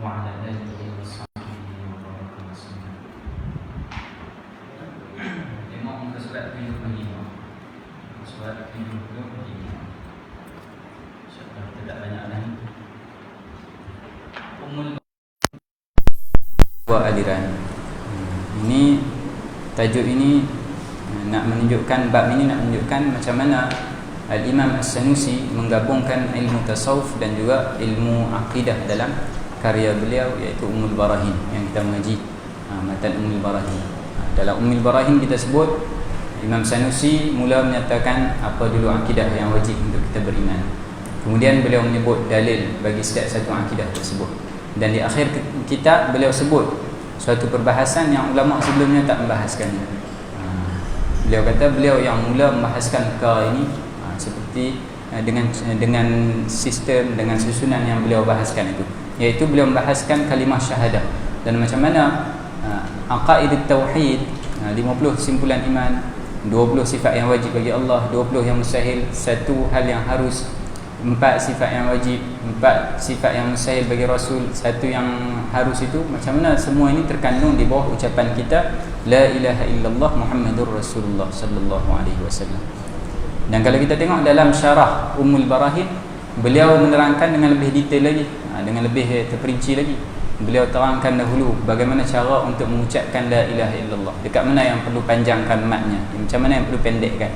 وعلى آله وصحبه وبارك وسلم. Tengok muka surat 75. Surat 75. InsyaAllah kita tak banyak lagi. Dua aliran. Ini tajuk ini nak menunjukkan, bab ini nak menunjukkan macam mana Al-Imam As-Sanusi menggabungkan ilmu tasawuf dan juga ilmu akidah dalam karya beliau, iaitu Ummul Barahin yang kita mengaji, matan Ummul Barahin. Dalam Ummul Barahin kita sebut Imam Sanusi mula menyatakan apa dulu akidah yang wajib untuk kita beriman. Kemudian beliau menyebut dalil bagi setiap satu akidah tersebut. Dan di akhir kitab beliau sebut suatu perbahasan yang ulama sebelumnya tak membahaskannya. Beliau kata beliau yang mula membahaskan perkara ini seperti dengan sistem, dengan susunan yang beliau bahaskan itu, iaitu beliau membahaskan kalimah syahadah dan macam mana aqaid tauhid, 50 simpulan iman, 20 sifat yang wajib bagi Allah, 20 yang mustahil, satu hal yang harus, 4 sifat yang wajib, 4 sifat yang mustahil bagi Rasul, satu yang harus. Itu macam mana semua ini terkandung di bawah ucapan kita la ilaha illallah Muhammadur Rasulullah sallallahu alaihi wasallam. Dan kalau kita tengok dalam syarah Ummul Barahin, beliau menerangkan dengan lebih detail lagi, dengan lebih terperinci lagi. Beliau terangkan dahulu bagaimana cara untuk mengucapkan la ilaha illallah, dekat mana yang perlu panjangkan matnya, macam mana yang perlu pendekkan,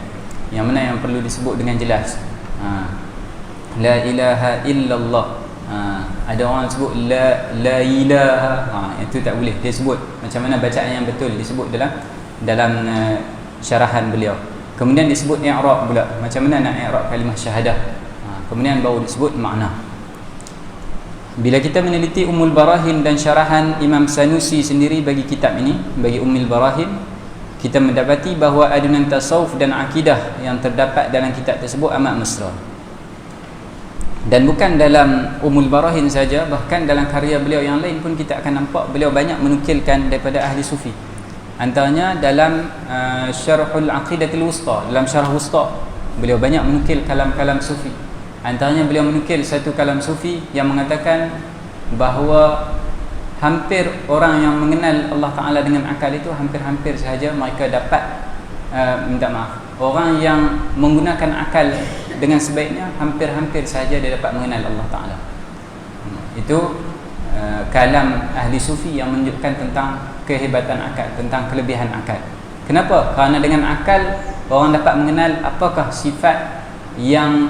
yang mana yang perlu disebut dengan jelas. La ilaha illallah. Ada orang sebut la ilaha, itu tak boleh dia sebut macam mana bacaan yang betul disebut dalam syarahan beliau. Kemudian disebut i'rab pula, macam mana nak i'rab kalimah syahadah. Kemudian baru disebut makna. Bila kita meneliti Ummul Barahin dan syarahan Imam Sanusi sendiri bagi kitab ini, bagi Ummul Barahin, kita mendapati bahawa adunan tasawuf dan akidah yang terdapat dalam kitab tersebut amat mesra. Dan bukan dalam Ummul Barahin saja, bahkan dalam karya beliau yang lain pun kita akan nampak beliau banyak menukilkan daripada ahli sufi. Antaranya dalam Syarhul Aqidatul Wusta, dalam Syarah Wusta, beliau banyak menukil kalam-kalam sufi. Antaranya beliau menukil satu kalam sufi yang mengatakan bahawa hampir orang yang mengenal Allah Ta'ala dengan akal itu hampir-hampir sahaja mereka dapat orang yang menggunakan akal dengan sebaiknya hampir-hampir sahaja dia dapat mengenal Allah Ta'ala. Itu kalam ahli sufi yang menunjukkan tentang kehebatan akal, tentang kelebihan akal. Kenapa? Kerana dengan akal orang dapat mengenal apakah sifat yang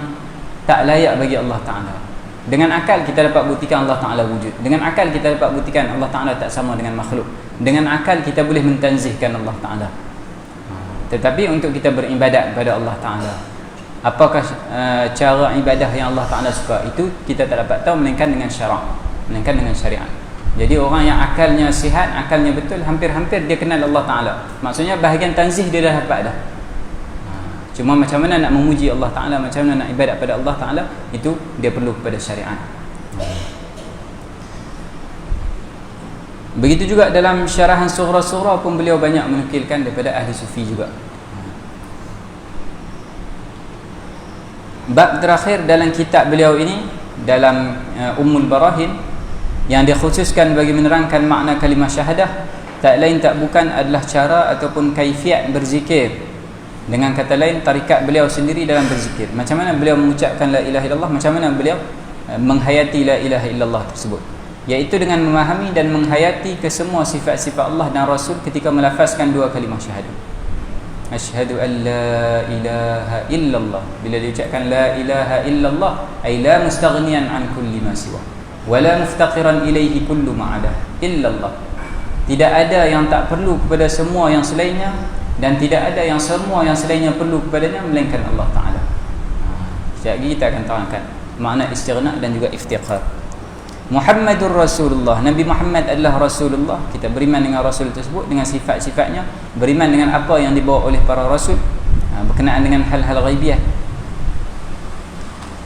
tak layak bagi Allah Ta'ala. Dengan akal kita dapat buktikan Allah Ta'ala wujud. Dengan akal kita dapat buktikan Allah Ta'ala tak sama dengan makhluk. Dengan akal kita boleh mentanzihkan Allah Ta'ala. Tetapi untuk kita beribadat kepada Allah Ta'ala, apakah cara ibadah yang Allah Ta'ala suka, itu kita tak dapat tahu melainkan dengan syarak, melainkan dengan syariat. Jadi orang yang akalnya sihat, akalnya betul, hampir-hampir dia kenal Allah Ta'ala. Maksudnya bahagian tanzih dia dah dapat dah. Cuma macam mana nak memuji Allah Ta'ala, macam mana nak ibadat pada Allah Ta'ala, itu dia perlu kepada syariat. Begitu juga dalam syarahan Sughra-Sughra pun beliau banyak menukilkan daripada ahli sufi juga. Bab terakhir dalam kitab beliau ini, dalam Ummul Barahin, yang dikhususkan bagi menerangkan makna kalimah syahadah, tak lain tak bukan adalah cara ataupun kaifiat berzikir. Dengan kata lain, tarikat beliau sendiri dalam berzikir. Macam mana beliau mengucapkan la ilaha illallah, macam mana beliau menghayati la ilaha illallah tersebut, iaitu dengan memahami dan menghayati kesemua sifat-sifat Allah dan Rasul ketika melafazkan dua kalimah syahadah. Asyhadu an la ilaha illallah. Bila diucapkan la ilaha illallah, ay la mustaghniyan an kulli ma siwa wala muftaqiran ilaihi kullu ma'adah illallah. Tidak ada yang tak perlu kepada semua yang selainnya, dan tidak ada yang semua yang selainnya perlu kepadanya melainkan Allah Ta'ala. Sekejap lagi kita akan terangkan makna istighna dan juga iftiqar. Muhammadur Rasulullah, Nabi Muhammad adalah Rasulullah. Kita beriman dengan Rasul tersebut, dengan sifat-sifatnya, beriman dengan apa yang dibawa oleh para Rasul berkenaan dengan hal-hal ghaibiyah.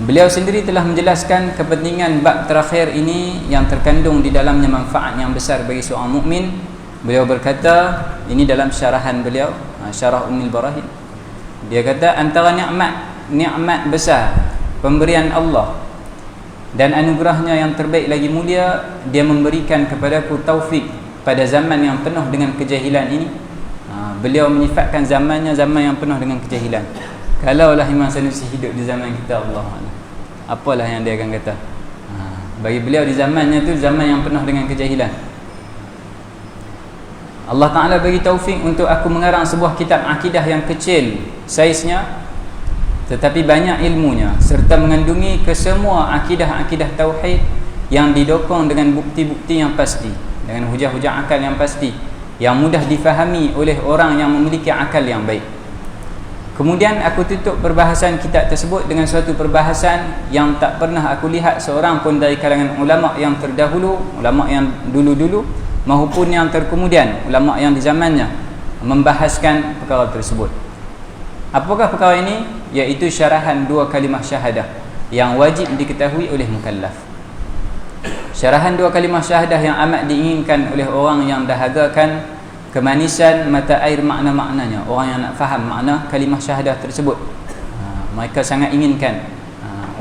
Beliau sendiri telah menjelaskan kepentingan bab terakhir ini yang terkandung di dalamnya manfaat yang besar bagi seorang mukmin. Beliau berkata, ini dalam syarahan beliau, syarah Ummul Barahin, dia kata antara nikmat besar pemberian Allah Dan anugerahnya yang terbaik lagi mulia, dia memberikan kepadaku taufik pada zaman yang penuh dengan kejahilan ini. Beliau menyifatkan zamannya zaman yang penuh dengan kejahilan. Kalaulah Imam Sanusi hidup di zaman kita, Allah Allah, apalah yang dia akan kata. Bagi beliau di zamannya tu zaman yang penuh dengan kejahilan. Allah Ta'ala bagi taufik untuk aku mengarang sebuah kitab akidah yang kecil saiznya, tetapi banyak ilmunya, serta mengandungi kesemua akidah-akidah tauhid yang didokong dengan bukti-bukti yang pasti, dengan hujah-hujah akal yang pasti, yang mudah difahami oleh orang yang memiliki akal yang baik. Kemudian aku tutup perbahasan kitab tersebut dengan suatu perbahasan yang tak pernah aku lihat seorang pun dari kalangan ulama yang terdahulu, ulama yang dulu-dulu maupun yang terkemudian, ulama yang di zamannya, membahaskan perkara tersebut. Apakah perkara ini? Iaitu syarahan dua kalimah syahadah yang wajib diketahui oleh mukallaf. Syarahan dua kalimah syahadah yang amat diinginkan oleh orang yang dahagakan kemanisan mata air makna-maknanya, orang yang nak faham makna kalimah syahadah tersebut. Mereka sangat inginkan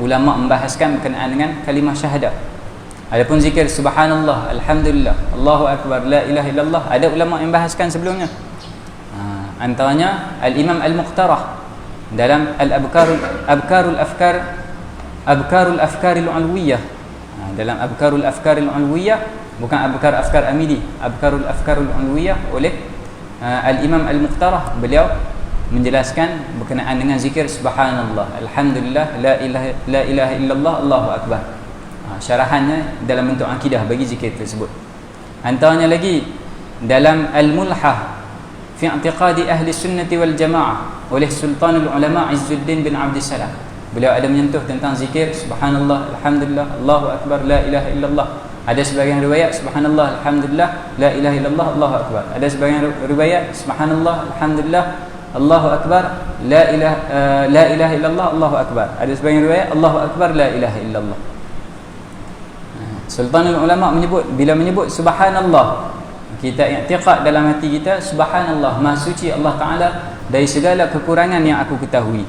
ulama membahaskan berkenaan dengan kalimah syahadah. Adapun zikir subhanallah, alhamdulillah, Allahu akbar, la ilaha illallah, ada ulama yang bahaskan sebelumnya. Antaranya Al-Imam Al-Muqtarah dalam Abkarul Afkaril Ulwiyah. Dalam Abkarul Afkaril Ulwiyah, bukan Afkar Amidi, Abkarul Afkarul Ulwiyah oleh Al-Imam Al-Muqtarah, beliau menjelaskan berkenaan dengan zikir subhanallah, alhamdulillah, la ilaha illallah, Allahu akbar. Syarahannya dalam bentuk akidah bagi zikir tersebut. Antaranya lagi dalam Al-Mulhah fi i'tiqadi ahli sunnati wal jamaah oleh Sultanul Ulama Izzuddin bin Abdussalam. Beliau ada menyentuh tentang zikir subhanallah, alhamdulillah, Allahu akbar, la ilaha illallah. Ada sebagian riwayat subhanallah, alhamdulillah, la ilaha illallah, Allahu akbar. Ada sebagian riwayat subhanallah, alhamdulillah, Allahu akbar, la ilaha illallah, Allahu akbar. Ada sebagian riwayat Allahu akbar, la ilaha illallah. Sultanul Ulama menyebut, bila menyebut subhanallah, kita i'tiqad dalam hati kita, subhanallah, maha suci Allah Ta'ala dari segala kekurangan yang aku ketahui.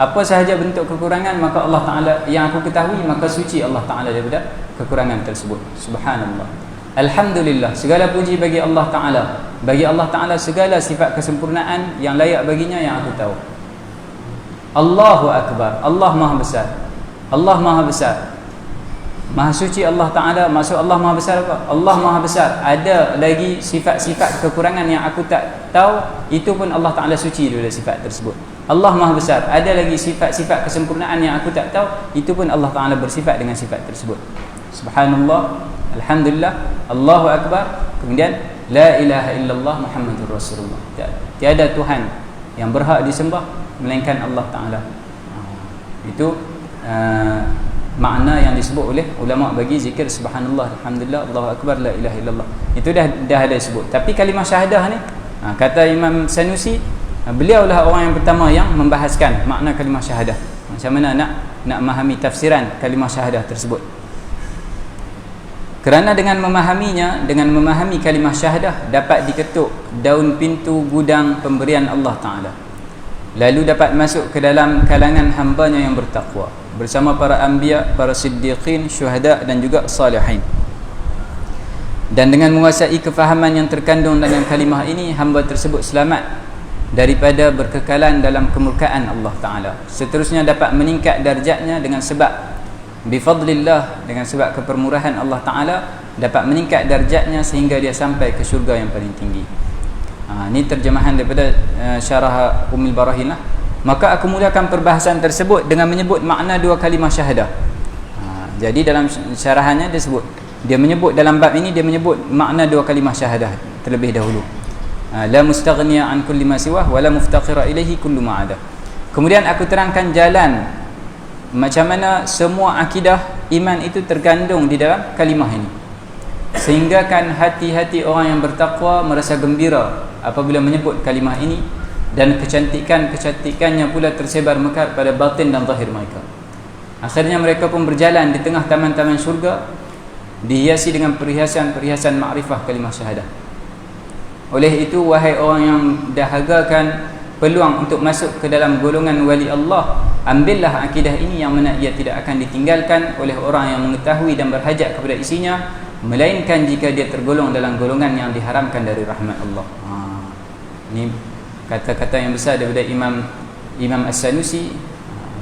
Apa sahaja bentuk kekurangan maka Allah Ta'ala yang aku ketahui, maka suci Allah Ta'ala daripada kekurangan tersebut. Subhanallah. Alhamdulillah, segala puji bagi Allah Ta'ala. Bagi Allah Ta'ala segala sifat kesempurnaan yang layak baginya yang aku tahu. Allahu Akbar, Allah maha besar, Allah maha besar, maha suci Allah Ta'ala. Maksud Allah maha besar apa? Allah maha besar. Ada lagi sifat-sifat kekurangan yang aku tak tahu, itu pun Allah Ta'ala suci daripada sifat tersebut. Allah maha besar. Ada lagi sifat-sifat kesempurnaan yang aku tak tahu, itu pun Allah Ta'ala bersifat dengan sifat tersebut. Subhanallah, alhamdulillah, Allahu Akbar. Kemudian la ilaha illallah Muhammadur Rasulullah. Tiada Tuhan yang berhak disembah melainkan Allah Ta'ala. Itu makna yang disebut oleh ulama bagi zikir subhanallah, alhamdulillah, Allahu akbar, la ilaha illallah. Itu dah ada disebut. Tapi kalimah syahadah ni, kata Imam Sanusi, beliaulah orang yang pertama yang membahaskan makna kalimah syahadah. Macam mana nak memahami tafsiran kalimah syahadah tersebut. Kerana dengan memahaminya, dengan memahami kalimah syahadah, dapat diketuk daun pintu gudang pemberian Allah Ta'ala, lalu dapat masuk ke dalam kalangan hambanya yang bertakwa bersama para anbiya, para siddiqin, syuhada dan juga salihin. Dan dengan menguasai kefahaman yang terkandung dalam kalimah ini, hamba tersebut selamat daripada berkekalan dalam kemurkaan Allah Ta'ala. Seterusnya dapat meningkat darjatnya dengan sebab bifadlillah, dengan sebab kepermurahan Allah Ta'ala, dapat meningkat darjatnya sehingga dia sampai ke syurga yang paling tinggi. Ini terjemahan daripada syarah Ummul Barahin lah. Maka aku mulakan perbahasan tersebut dengan menyebut makna dua kalimah syahadah. Jadi dalam syarahannya dia menyebut dalam bab ini, dia menyebut makna dua kalimah syahadah terlebih dahulu. La mustaghniya an kulli ma siwah wa la muftaqira ilaihi kullu ma ada. Kemudian aku terangkan jalan macam mana semua akidah iman itu terkandung di dalam kalimah ini, sehingga kan hati-hati orang yang bertakwa merasa gembira apabila menyebut kalimah ini, dan kecantikannya pula tersebar mekar pada batin dan zahir mereka. Akhirnya mereka pun berjalan di tengah taman-taman syurga, dihiasi dengan perhiasan-perhiasan makrifah kalimah syahadah. Oleh itu, wahai orang yang dahagakan peluang untuk masuk ke dalam golongan wali Allah, ambillah akidah ini yang mana ia tidak akan ditinggalkan oleh orang yang mengetahui dan berhajat kepada isinya, melainkan jika dia tergolong dalam golongan yang diharamkan dari rahmat Allah. Ini kata-kata yang besar daripada Imam As-Sanusi.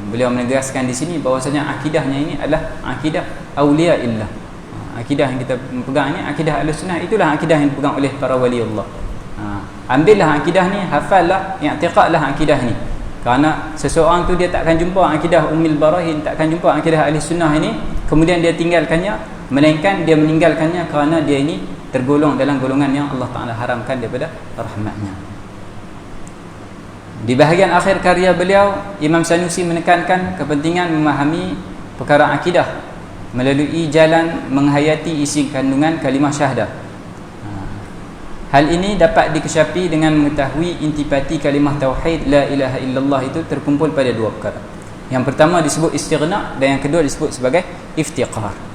Beliau menegaskan di sini bahwasanya akidahnya ini adalah akidah auliaillah. Akidah yang kita pegang ni akidah Ahlussunnah, itulah akidah yang dipegang oleh para wali Allah. Ambillah akidah ni, hafallah, i'tiqadlah akidah ni. Kerana seseorang tu dia takkan jumpa akidah Ummul Barahin, takkan jumpa akidah Ahlussunnah ini kemudian dia tinggalkannya, melainkan dia meninggalkannya kerana dia ini tergolong dalam golongan yang Allah Ta'ala haramkan daripada rahmatnya. Di bahagian akhir karya beliau, Imam Sanusi menekankan kepentingan memahami perkara akidah melalui jalan menghayati isi kandungan kalimah syahadah. Hal ini dapat dikesyafi dengan mengetahui intipati kalimah tauhid la ilaha illallah itu terkumpul pada dua perkara. Yang pertama disebut istighna dan yang kedua disebut sebagai iftiqar.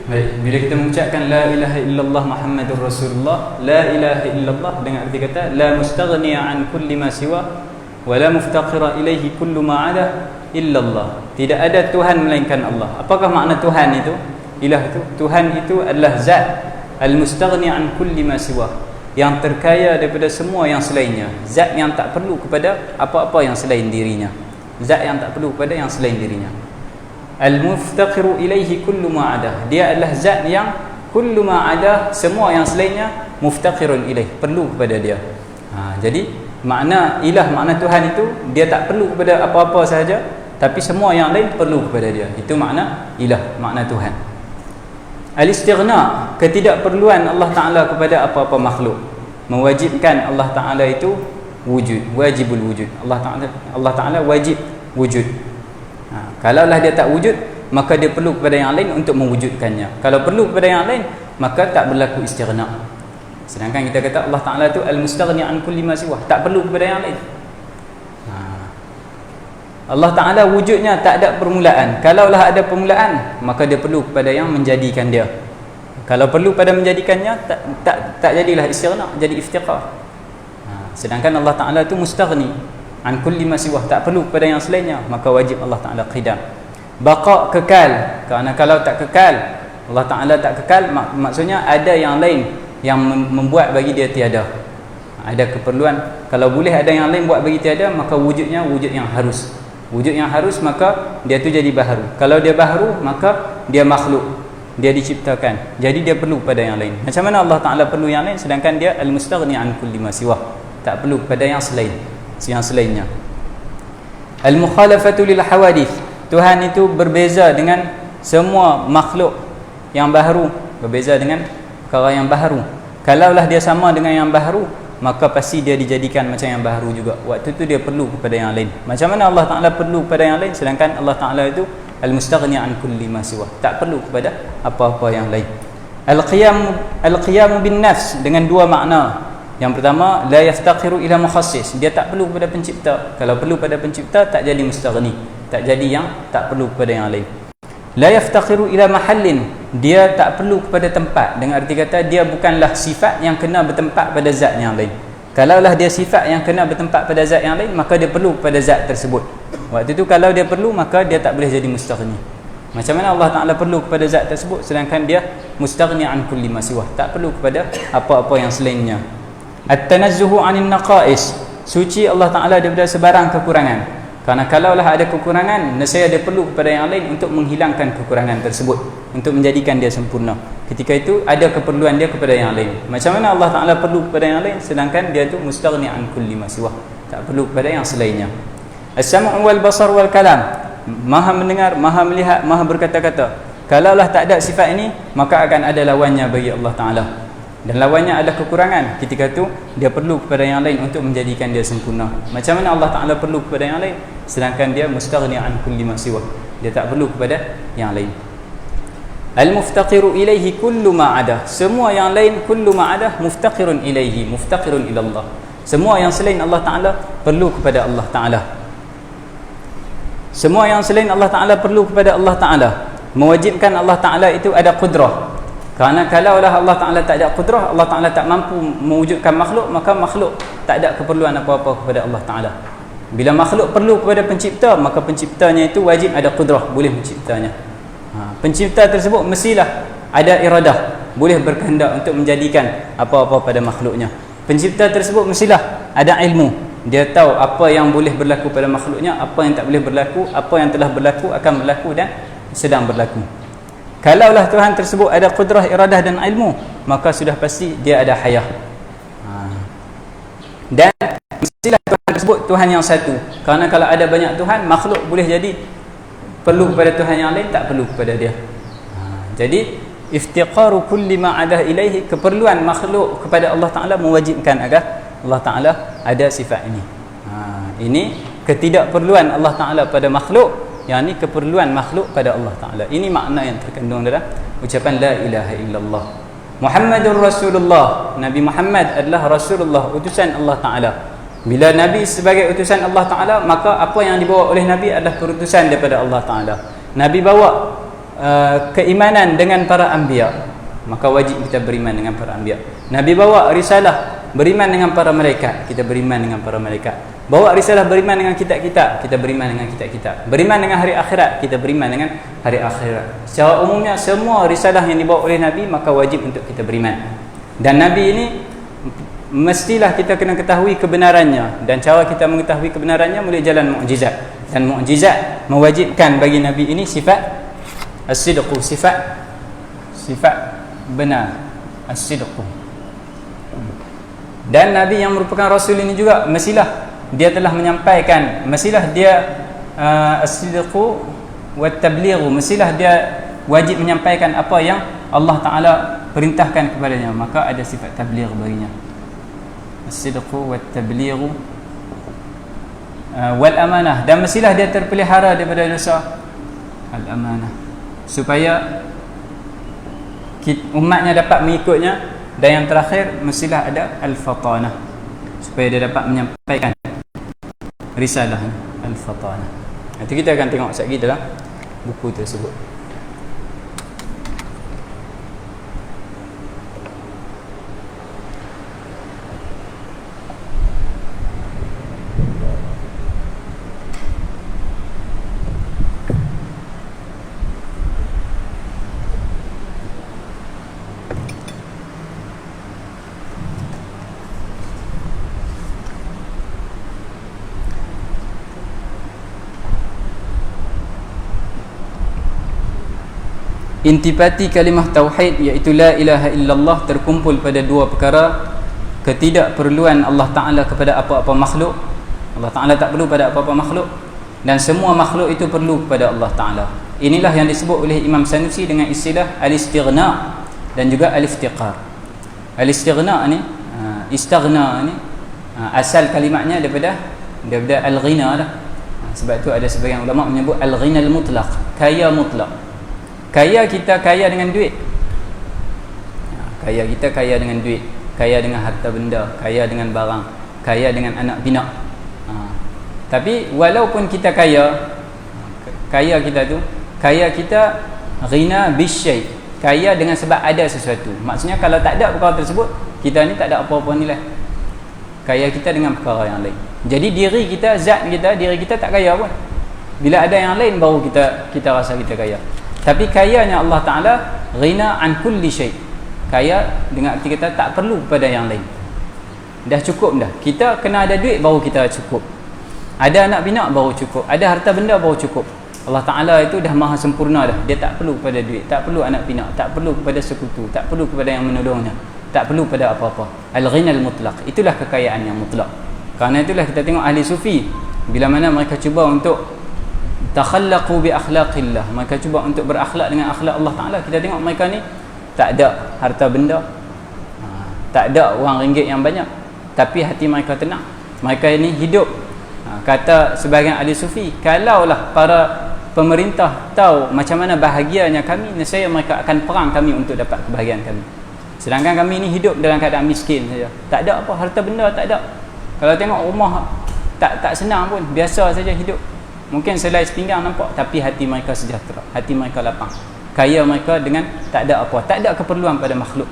Baik, bila kita mengucapkan la ilaha illallah Muhammadur Rasulullah, la ilaha illallah dengan arti kata la mustaghniya an kulli ma siwa wa la muftaqira ilaihi kullu ma ada illallah. Tidak ada Tuhan melainkan Allah. Apakah makna Tuhan itu? Ilah itu, Tuhan itu adalah zat al-mustaghni an kulli ma siwa, yang terkaya daripada semua yang selainnya. Zat yang tak perlu kepada apa-apa yang selain dirinya. Zat yang tak perlu kepada yang selain dirinya. Al-muftaqiru ilaihi kullu ma ada. Dia adalah zat yang kullu ma ada, semua yang selainnya muftaqirun ilaih, perlu kepada dia. Jadi makna ilah, makna Tuhan itu dia tak perlu kepada apa-apa sahaja, tapi semua yang lain perlu kepada dia. Itu makna ilah, makna Tuhan. Al-istighna, ketidakperluan Allah Ta'ala kepada apa-apa makhluk, mewajibkan Allah Ta'ala itu wujud, wajibul wujud. Allah Ta'ala wajib wujud. Kalaulah dia tak wujud, maka dia perlu kepada yang lain untuk mewujudkannya. Kalau perlu kepada yang lain, maka tak berlaku istighna. Sedangkan kita kata Allah Ta'ala itu al-mustaghni an kulli ma siwah, tak perlu kepada yang lain. Allah Ta'ala wujudnya tak ada permulaan. Kalaulah ada permulaan, maka dia perlu kepada yang menjadikan dia. Kalau perlu pada menjadikannya, tak jadilah istighna, jadi iftiqar. Sedangkan Allah Ta'ala itu mustaghni an kulli ma siwah, tak perlu kepada yang selainnya, maka wajib Allah Ta'ala qidam. Baqa, kekal. Kerana kalau tak kekal, Allah Ta'ala tak kekal, maksudnya ada yang lain yang membuat bagi dia tiada. Ada keperluan. Kalau boleh ada yang lain buat bagi tiada, maka wujudnya wujud yang harus. Wujud yang harus, maka dia tu jadi baharu. Kalau dia baharu, maka dia makhluk, dia diciptakan, jadi dia perlu pada yang lain. Macam mana Allah Ta'ala perlu yang lain, sedangkan dia al-mustaghni an kulli ma siwah, tak perlu kepada yang selainnya. Al-mukhalafatu lil hawadith, Tuhan itu berbeza dengan semua makhluk yang baharu, berbeza dengan perkara yang baharu. Kalaulah dia sama dengan yang baharu, maka pasti dia dijadikan macam yang baharu juga. Waktu itu dia perlu kepada yang lain. Macam mana Allah Ta'ala perlu kepada yang lain, sedangkan Allah Ta'ala itu al-mustaghni an kulli ma siwah, tak perlu kepada apa-apa yang lain. Al-qiyam bin nafs, dengan dua makna. Yang pertama, la yaftaqiru ila mukhassis, dia tak perlu kepada pencipta. Kalau perlu pada pencipta, tak jadi mustaghni, tak jadi yang tak perlu kepada yang lain. La yaftaqiru ila mahallin, dia tak perlu kepada tempat, dengan arti kata dia bukanlah sifat yang kena bertempat pada zat yang lain. Kalaulah dia sifat yang kena bertempat pada zat yang lain, maka dia perlu kepada zat tersebut. Waktu itu kalau dia perlu, maka dia tak boleh jadi mustaghni. Macam mana Allah Ta'ala perlu kepada zat tersebut, sedangkan dia mustaghni an kulli ma siwah, tak perlu kepada apa-apa yang selainnya. At-tanazzuhu 'anil naqais, suci Allah Ta'ala daripada sebarang kekurangan. Karena kalaulah ada kekurangan, nescaya dia perlu kepada yang lain untuk menghilangkan kekurangan tersebut, untuk menjadikan dia sempurna. Ketika itu ada keperluan dia kepada yang lain. Macam mana Allah Ta'ala perlu kepada yang lain, sedangkan dia tu mustaghni an kulli ma siwah, tak perlu kepada yang selainnya. As-sam'u wal basar wal kalam, maha mendengar, maha melihat, maha berkata-kata. Kalaulah tak ada sifat ini, maka akan ada lawannya bagi Allah Ta'ala, dan lawannya ada kekurangan. Ketika itu dia perlu kepada yang lain untuk menjadikan dia sempurna. Macam mana Allah Ta'ala perlu kepada yang lain, sedangkan dia mustaghni an kulli ma siwah, dia tak perlu kepada yang lain. Al-muftaqiru ilaihi kullu ma ada, semua yang lain kullu ma ada muftaqirun ilaihi, muftaqirun ila Allah. Semua yang selain Allah Ta'ala perlu kepada Allah Ta'ala. Semua yang selain Allah Ta'ala perlu kepada Allah Ta'ala, mewajibkan Allah Ta'ala itu ada qudrah. Kerana kalaulah Allah Ta'ala tak ada qudrah, Allah Ta'ala tak mampu mewujudkan makhluk, maka makhluk tak ada keperluan apa-apa kepada Allah Ta'ala. Bila makhluk perlu kepada pencipta, maka penciptanya itu wajib ada qudrah, boleh menciptanya. Pencipta tersebut mestilah ada iradah, boleh berkehendak untuk menjadikan apa-apa pada makhluknya. Pencipta tersebut mestilah ada ilmu, dia tahu apa yang boleh berlaku pada makhluknya, apa yang tak boleh berlaku, apa yang telah berlaku, akan berlaku dan sedang berlaku. Kalaulah Tuhan tersebut ada qudrah, iradah dan ilmu, maka sudah pasti dia ada hayah. Dan mestilah Tuhan tersebut Tuhan yang satu. Kerana kalau ada banyak Tuhan, makhluk boleh jadi perlu kepada Tuhan yang lain, tak perlu kepada dia. Jadi iftiqaru kulli ma adah ilaihi, keperluan makhluk kepada Allah Ta'ala mewajibkan agar Allah Ta'ala ada sifat ini. Ini ketidakperluan Allah Ta'ala pada makhluk, yang ni keperluan makhluk pada Allah Ta'ala. Ini makna yang terkandung dalam ucapan la ilaha illallah. Muhammadur Rasulullah, Nabi Muhammad adalah Rasulullah, utusan Allah Ta'ala. Bila Nabi sebagai utusan Allah Ta'ala, maka apa yang dibawa oleh Nabi adalah perutusan daripada Allah Ta'ala. Nabi bawa keimanan dengan para anbiya, maka wajib kita beriman dengan para anbiya. Nabi bawa risalah, beriman dengan para malaikat, kita beriman dengan para malaikat. Bawa risalah, beriman dengan kitab-kitab, kita beriman dengan kitab-kitab. Beriman dengan hari akhirat, kita beriman dengan hari akhirat. Secara umumnya semua risalah yang dibawa oleh Nabi maka wajib untuk kita beriman. Dan Nabi ini mestilah kita kena ketahui kebenarannya, dan cara kita mengetahui kebenarannya melalui jalan mukjizat. Dan mukjizat mewajibkan bagi Nabi ini sifat as-sidqu, sifat benar, as-sidqu. Dan Nabi yang merupakan Rasul ini juga mestilah dia telah menyampaikan, mestilah dia as-sidqu wa tablighu, mestilah dia wajib menyampaikan apa yang Allah Ta'ala perintahkan kepadanya, maka ada sifat tabligh baginya, as-sidqu wa tablighu wal amanah. Dan mestilah dia terpelihara daripada dosa al-amanah, supaya umatnya dapat mengikutnya. Dan yang terakhir mestilah ada al-fatanah, supaya dia dapat menyampaikan risalah al-fatanah. Nanti kita akan tengok sekejap dalam buku tersebut. Intipati kalimah tauhid, iaitu la ilaha illallah, terkumpul pada dua perkara: ketidakperluan Allah Ta'ala kepada apa-apa makhluk. Allah Ta'ala tak perlu pada apa-apa makhluk, dan semua makhluk itu perlu kepada Allah Ta'ala. Inilah yang disebut oleh Imam Sanusi dengan istilah al-istighna dan juga al-iftiqar. Al-istighna ni, istaghna ni asal kalimatnya daripada al-ghina lah. Sebab tu ada sebagian ulama menyebut al-ghina al-mutlaq, kaya mutlak. Kaya kita kaya dengan duit, kaya kita kaya dengan duit, kaya dengan harta benda, kaya dengan barang, kaya dengan anak pinak. Tapi walaupun kita kaya, kaya kita tu, kaya kita ghina bisyai, kaya dengan sebab ada sesuatu. Maksudnya kalau tak ada perkara tersebut, kita ni tak ada apa-apa nilai. Kaya kita dengan perkara yang lain. Jadi diri kita, zat kita, diri kita tak kaya pun. Bila ada yang lain baru kita rasa kita kaya. Tapi kayanya Allah Ta'ala ghina an kulli syai'. Kaya dengan arti kita tak perlu pada yang lain. Dah cukup dah. Kita kena ada duit baru kita cukup. Ada anak pinak baru cukup. Ada harta benda baru cukup. Allah Ta'ala itu dah maha sempurna dah. Dia tak perlu pada duit, tak perlu anak pinak, tak perlu kepada sekutu, tak perlu kepada yang menolongnya, tak perlu pada apa-apa. Al-ghina al-mutlaq, itulah kekayaan yang mutlak. Kerana itulah kita tengok ahli sufi, bila mana mereka cuba untuk takhallaqu bi akhlaqillah, mereka cuba untuk berakhlak dengan akhlak Allah Ta'ala. Kita tengok mereka ni tak ada harta benda, tak ada wang ringgit yang banyak, tapi hati mereka tenang. Mereka ini hidup, kata sebahagian ahli sufi, kalaulah para pemerintah tahu macam mana bahagianya kami, nescaya mereka akan perang kami untuk dapat kebahagiaan kami. Sedangkan kami ini hidup dalam keadaan miskin saja, tak ada apa, harta benda tak ada. Kalau tengok rumah tak senang pun, biasa saja hidup. Mungkin selai sepinggang nampak, tapi hati mereka sejahtera, hati mereka lapang. Kaya mereka dengan tak ada apa, tak ada keperluan pada makhluk.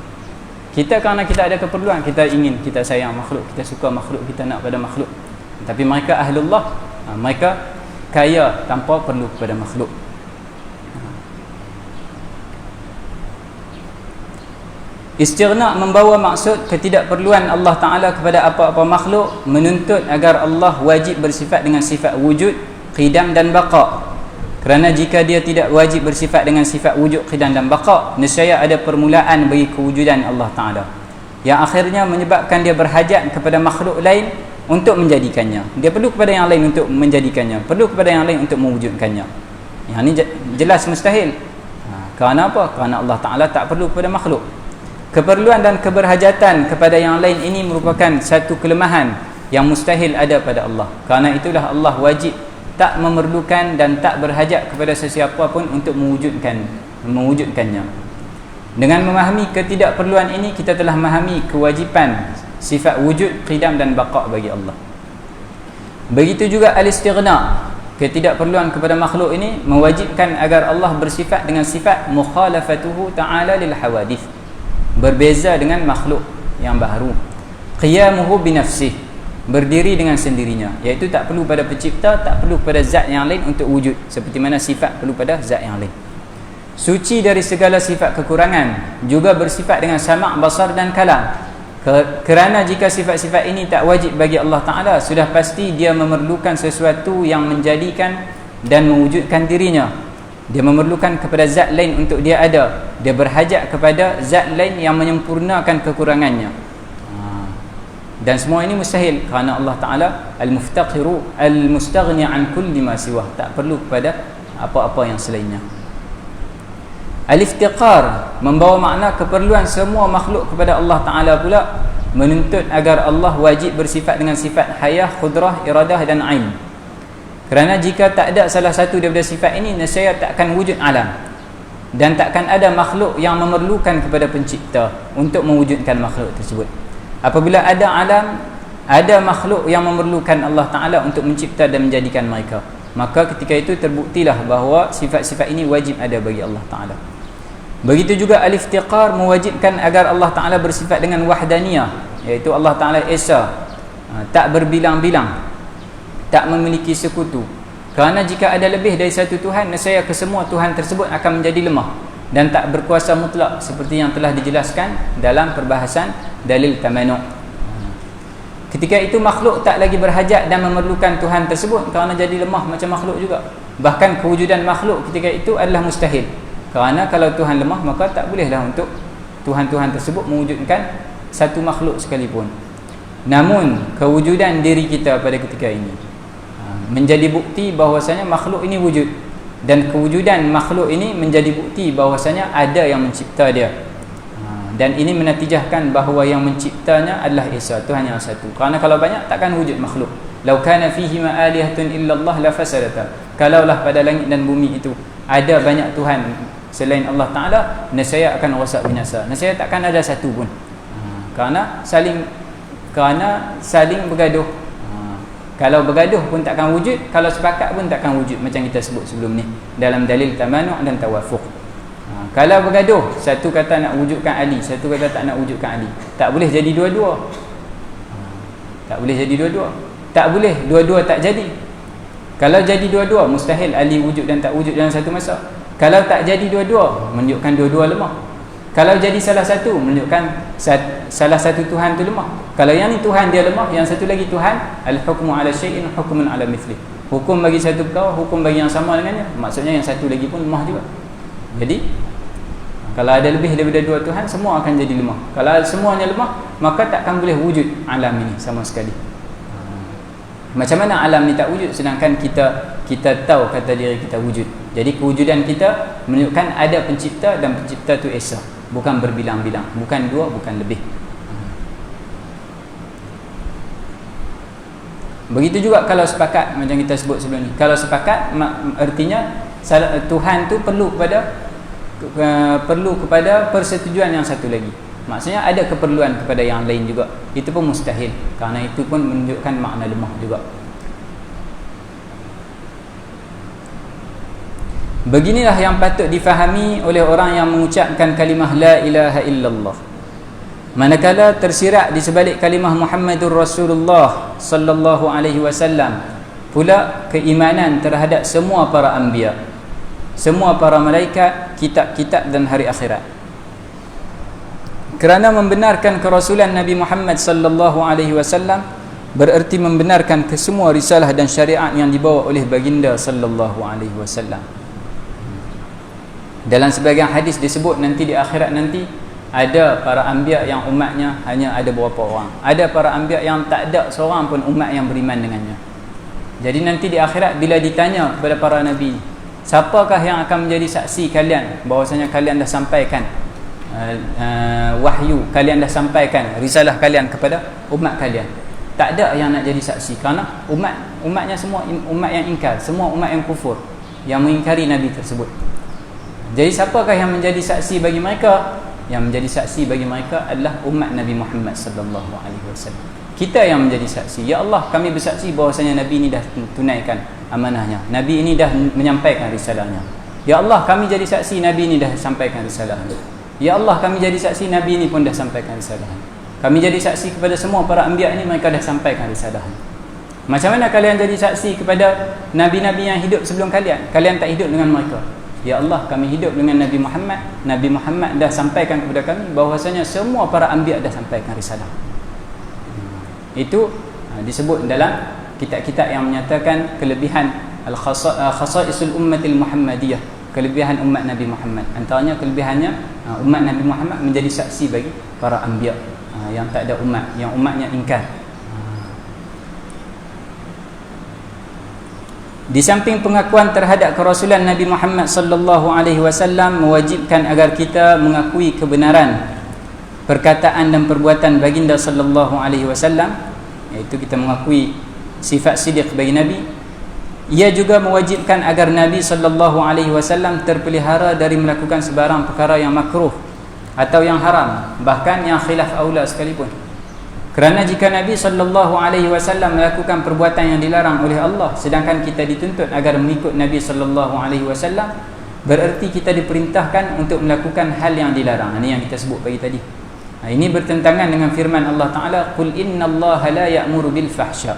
Kita kerana kita ada keperluan, kita ingin, kita sayang makhluk, kita suka makhluk, kita nak pada makhluk. Tapi mereka ahlullah, mereka kaya tanpa perlu kepada makhluk. Istighna membawa maksud ketidakperluan Allah Ta'ala kepada apa-apa makhluk, menuntut agar Allah wajib bersifat dengan sifat wujud, qidam dan baqa. Kerana jika dia tidak wajib bersifat dengan sifat wujud, qidam dan baqa, nescaya ada permulaan bagi kewujudan Allah Ta'ala, yang akhirnya menyebabkan dia berhajat kepada makhluk lain untuk menjadikannya. Dia perlu kepada yang lain untuk menjadikannya, perlu kepada yang lain untuk mewujudkannya. Yang ini jelas mustahil. Kerana apa? Kerana Allah Ta'ala tak perlu kepada makhluk. Keperluan dan keberhajatan kepada yang lain ini merupakan satu kelemahan yang mustahil ada pada Allah. Kerana itulah Allah wajib tak memerlukan dan tak berhajat kepada sesiapa pun untuk mewujudkannya. Dengan memahami ketidakperluan ini, kita telah memahami kewajipan sifat wujud, qidam dan baqa bagi Allah. Begitu juga al-istighna, ketidakperluan kepada makhluk ini mewajibkan agar Allah bersifat dengan sifat mukhalafatuhu ta'ala lil hawadith, berbeza dengan makhluk yang baru. Qiyamuhu binafsih, berdiri dengan sendirinya, iaitu tak perlu pada pencipta, tak perlu pada zat yang lain untuk wujud, seperti mana sifat perlu pada zat yang lain. Suci dari segala sifat kekurangan, juga bersifat dengan sama', basar dan kalam. Kerana jika sifat-sifat ini tak wajib bagi Allah Ta'ala, sudah pasti dia memerlukan sesuatu yang menjadikan dan mewujudkan dirinya. Dia memerlukan kepada zat lain untuk dia ada. Dia berhajat kepada zat lain yang menyempurnakan kekurangannya. Dan semua ini mustahil kerana Allah Ta'ala al-muftaqiru al-mustaghni an kulli ma siwah, tak perlu kepada apa-apa yang selainnya. Al-iftiqar membawa makna keperluan semua makhluk kepada Allah Ta'ala pula, menuntut agar Allah wajib bersifat dengan sifat hayah, qudrah, iradah dan ain. Kerana jika tak ada salah satu daripada sifat ini, nescaya takkan wujud alam, dan takkan ada makhluk yang memerlukan kepada pencipta untuk mewujudkan makhluk tersebut. Apabila ada alam, ada makhluk yang memerlukan Allah Ta'ala untuk mencipta dan menjadikan mereka, maka ketika itu terbuktilah bahawa sifat-sifat ini wajib ada bagi Allah Ta'ala. Begitu juga al-iftiqar mewajibkan agar Allah Ta'ala bersifat dengan wahdaniyah, iaitu Allah Ta'ala esa, tak berbilang-bilang, tak memiliki sekutu. Kerana jika ada lebih dari satu Tuhan, nescaya kesemua Tuhan tersebut akan menjadi lemah dan tak berkuasa mutlak, seperti yang telah dijelaskan dalam perbahasan dalil tamanu'. Ketika itu makhluk tak lagi berhajat dan memerlukan Tuhan tersebut, kerana jadi lemah macam makhluk juga. Bahkan kewujudan makhluk ketika itu adalah mustahil, kerana kalau Tuhan lemah, maka tak bolehlah untuk Tuhan-Tuhan tersebut mewujudkan satu makhluk sekalipun. Namun kewujudan diri kita pada ketika ini menjadi bukti bahawasanya makhluk ini wujud, dan kewujudan makhluk ini menjadi bukti bahawasanya ada yang mencipta dia. Dan ini menatijahkan bahawa yang menciptanya adalah Esa, Tuhan yang satu. Kerana kalau banyak takkan wujud makhluk. Lau kana fihi ma alihatun illallah la fasadata. Kalaulah pada langit dan bumi itu ada banyak Tuhan selain Allah Ta'ala, nescaya akan rosak binasa. Nescaya takkan ada satu pun. Kerana saling bergaduh. Kalau bergaduh pun takkan wujud, kalau sepakat pun takkan wujud, macam kita sebut sebelum ni dalam dalil tamanu' dan tawafuq. Kalau bergaduh, satu kata nak wujudkan Ali, satu kata tak nak wujudkan Ali, tak boleh jadi dua-dua. Tak boleh jadi dua-dua. Tak boleh dua-dua tak jadi. Kalau jadi dua-dua, mustahil Ali wujud dan tak wujud dalam satu masa. Kalau tak jadi dua-dua, menunjukkan dua-dua lemah. Kalau jadi salah satu, menunjukkan salah satu Tuhan tu lemah. Kalau yang ni Tuhan dia lemah, yang satu lagi Tuhan, al-hukmu ala syai'in hukmun ala mithli. Hukum bagi satu perkara, hukum bagi yang sama dengannya. Maksudnya yang satu lagi pun lemah juga. Jadi kalau ada lebih daripada dua Tuhan, semua akan jadi lemah. Kalau semuanya lemah, maka takkan boleh wujud alam ini sama sekali. Macam mana alam ni tak wujud sedangkan kita tahu kata diri kita wujud. Jadi kewujudan kita menunjukkan ada pencipta, dan pencipta tu Esa, bukan berbilang-bilang, bukan dua, bukan lebih. Begitu juga kalau sepakat, macam kita sebut sebelum ni. Kalau sepakat, artinya Tuhan tu perlu kepada persetujuan yang satu lagi. Maksudnya ada keperluan kepada yang lain juga. Itu pun mustahil, kerana itu pun menunjukkan makna lemah juga. Beginilah yang patut difahami oleh orang yang mengucapkan kalimah la ilaha illallah, manakala tersirat di sebalik kalimah Muhammadur Rasulullah sallallahu alaihi wasallam pula keimanan terhadap semua para anbiya, semua para malaikat, kitab-kitab dan hari akhirat. Kerana membenarkan kerasulan Nabi Muhammad sallallahu alaihi wasallam bererti membenarkan kesemua risalah dan syariat yang dibawa oleh baginda sallallahu alaihi wasallam. Dalam sebahagian hadis disebut nanti di akhirat nanti ada para anbiya yang umatnya hanya ada berapa orang. Ada para anbiya yang tak ada seorang pun umat yang beriman dengannya. Jadi nanti di akhirat bila ditanya kepada para nabi, siapakah yang akan menjadi saksi kalian bahwasanya kalian dah sampaikan wahyu, kalian dah sampaikan risalah kalian kepada umat kalian? Tak ada yang nak jadi saksi, kerana umatnya semua umat yang ingkar, semua umat yang kufur, yang mengingkari nabi tersebut. Jadi siapakah yang menjadi saksi bagi mereka? Yang menjadi saksi bagi mereka adalah umat Nabi Muhammad sallallahu alaihi wasallam. kita yang menjadi saksi. Ya Allah, kami bersaksi bahwasanya Nabi ini dah tunaikan amanahnya, Nabi ini dah menyampaikan risalahnya. Ya Allah, kami jadi saksi Nabi ini dah sampaikan risalahnya. Ya Allah, kami jadi saksi Nabi ini pun dah sampaikan risalahnya. Kami jadi saksi kepada semua para anbiya ini, mereka dah sampaikan risalahnya. Macam mana kalian jadi saksi kepada nabi-nabi yang hidup sebelum kalian? Kalian tak hidup dengan mereka. Ya Allah, kami hidup dengan Nabi Muhammad. Nabi Muhammad dah sampaikan kepada kami bahwasanya semua para anbiya dah sampaikan risalah. Itu disebut dalam kitab-kitab yang menyatakan kelebihan khasaisul ummatil Muhammadiyah, kelebihan umat Nabi Muhammad. Antaranya kelebihannya umat Nabi Muhammad menjadi saksi bagi para anbiya yang tak ada umat, yang umatnya ingkar. Di samping pengakuan terhadap kerasulan Nabi Muhammad sallallahu alaihi wasallam mewajibkan agar kita mengakui kebenaran perkataan dan perbuatan baginda sallallahu alaihi wasallam, iaitu kita mengakui sifat sidq bagi Nabi. Ia juga mewajibkan agar Nabi sallallahu alaihi wasallam terpelihara dari melakukan sebarang perkara yang makruh atau yang haram, bahkan yang khilaf aula sekalipun. Kerana jika Nabi sallallahu alaihi wasallam melakukan perbuatan yang dilarang oleh Allah, sedangkan kita dituntut agar mengikut Nabi sallallahu alaihi wasallam, bererti kita diperintahkan untuk melakukan hal yang dilarang. Ini yang kita sebut pagi tadi. Ini bertentangan dengan firman Allah Taala, "Qul innallaha la ya'muru bil fahsya."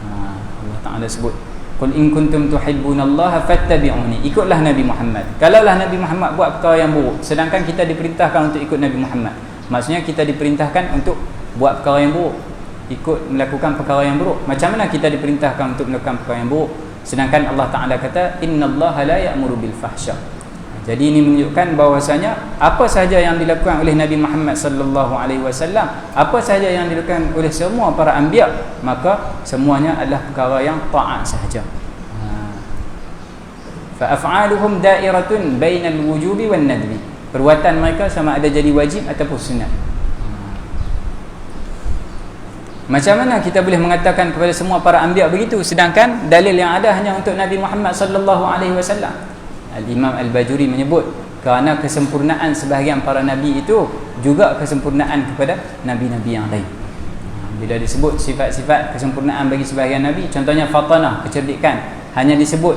Allah Taala sebut, "Qul in kuntum tuhibbunallaha fattabi'uni." Ikutlah Nabi Muhammad. Kalaulah Nabi Muhammad buat perkara yang buruk, sedangkan kita diperintahkan untuk ikut Nabi Muhammad, maksudnya kita diperintahkan untuk buat perkara yang buruk, ikut melakukan perkara yang buruk. Macam mana kita diperintahkan untuk melakukan perkara yang buruk, sedangkan Allah Ta'ala kata innallaha la ya'muru bil fahsya. Jadi ini menunjukkan bahawasanya apa sahaja yang dilakukan oleh Nabi Muhammad sallallahu alaihi wasallam, apa sahaja yang dilakukan oleh semua para anbiya, maka semuanya adalah perkara yang taat sahaja. Fa af'aluhum da'iratun bainal wujubi wan nadbi. Perbuatan mereka sama ada jadi wajib ataupun sunat. Macam mana kita boleh mengatakan kepada semua para anbiya begitu, sedangkan dalil yang ada hanya untuk Nabi Muhammad sallallahu alaihi wasallam? Al-Imam Al-Bajuri menyebut kerana kesempurnaan sebahagian para nabi itu juga kesempurnaan kepada nabi-nabi yang lain. Bila disebut sifat-sifat kesempurnaan bagi sebahagian nabi, contohnya fatanah, kecerdikan, hanya disebut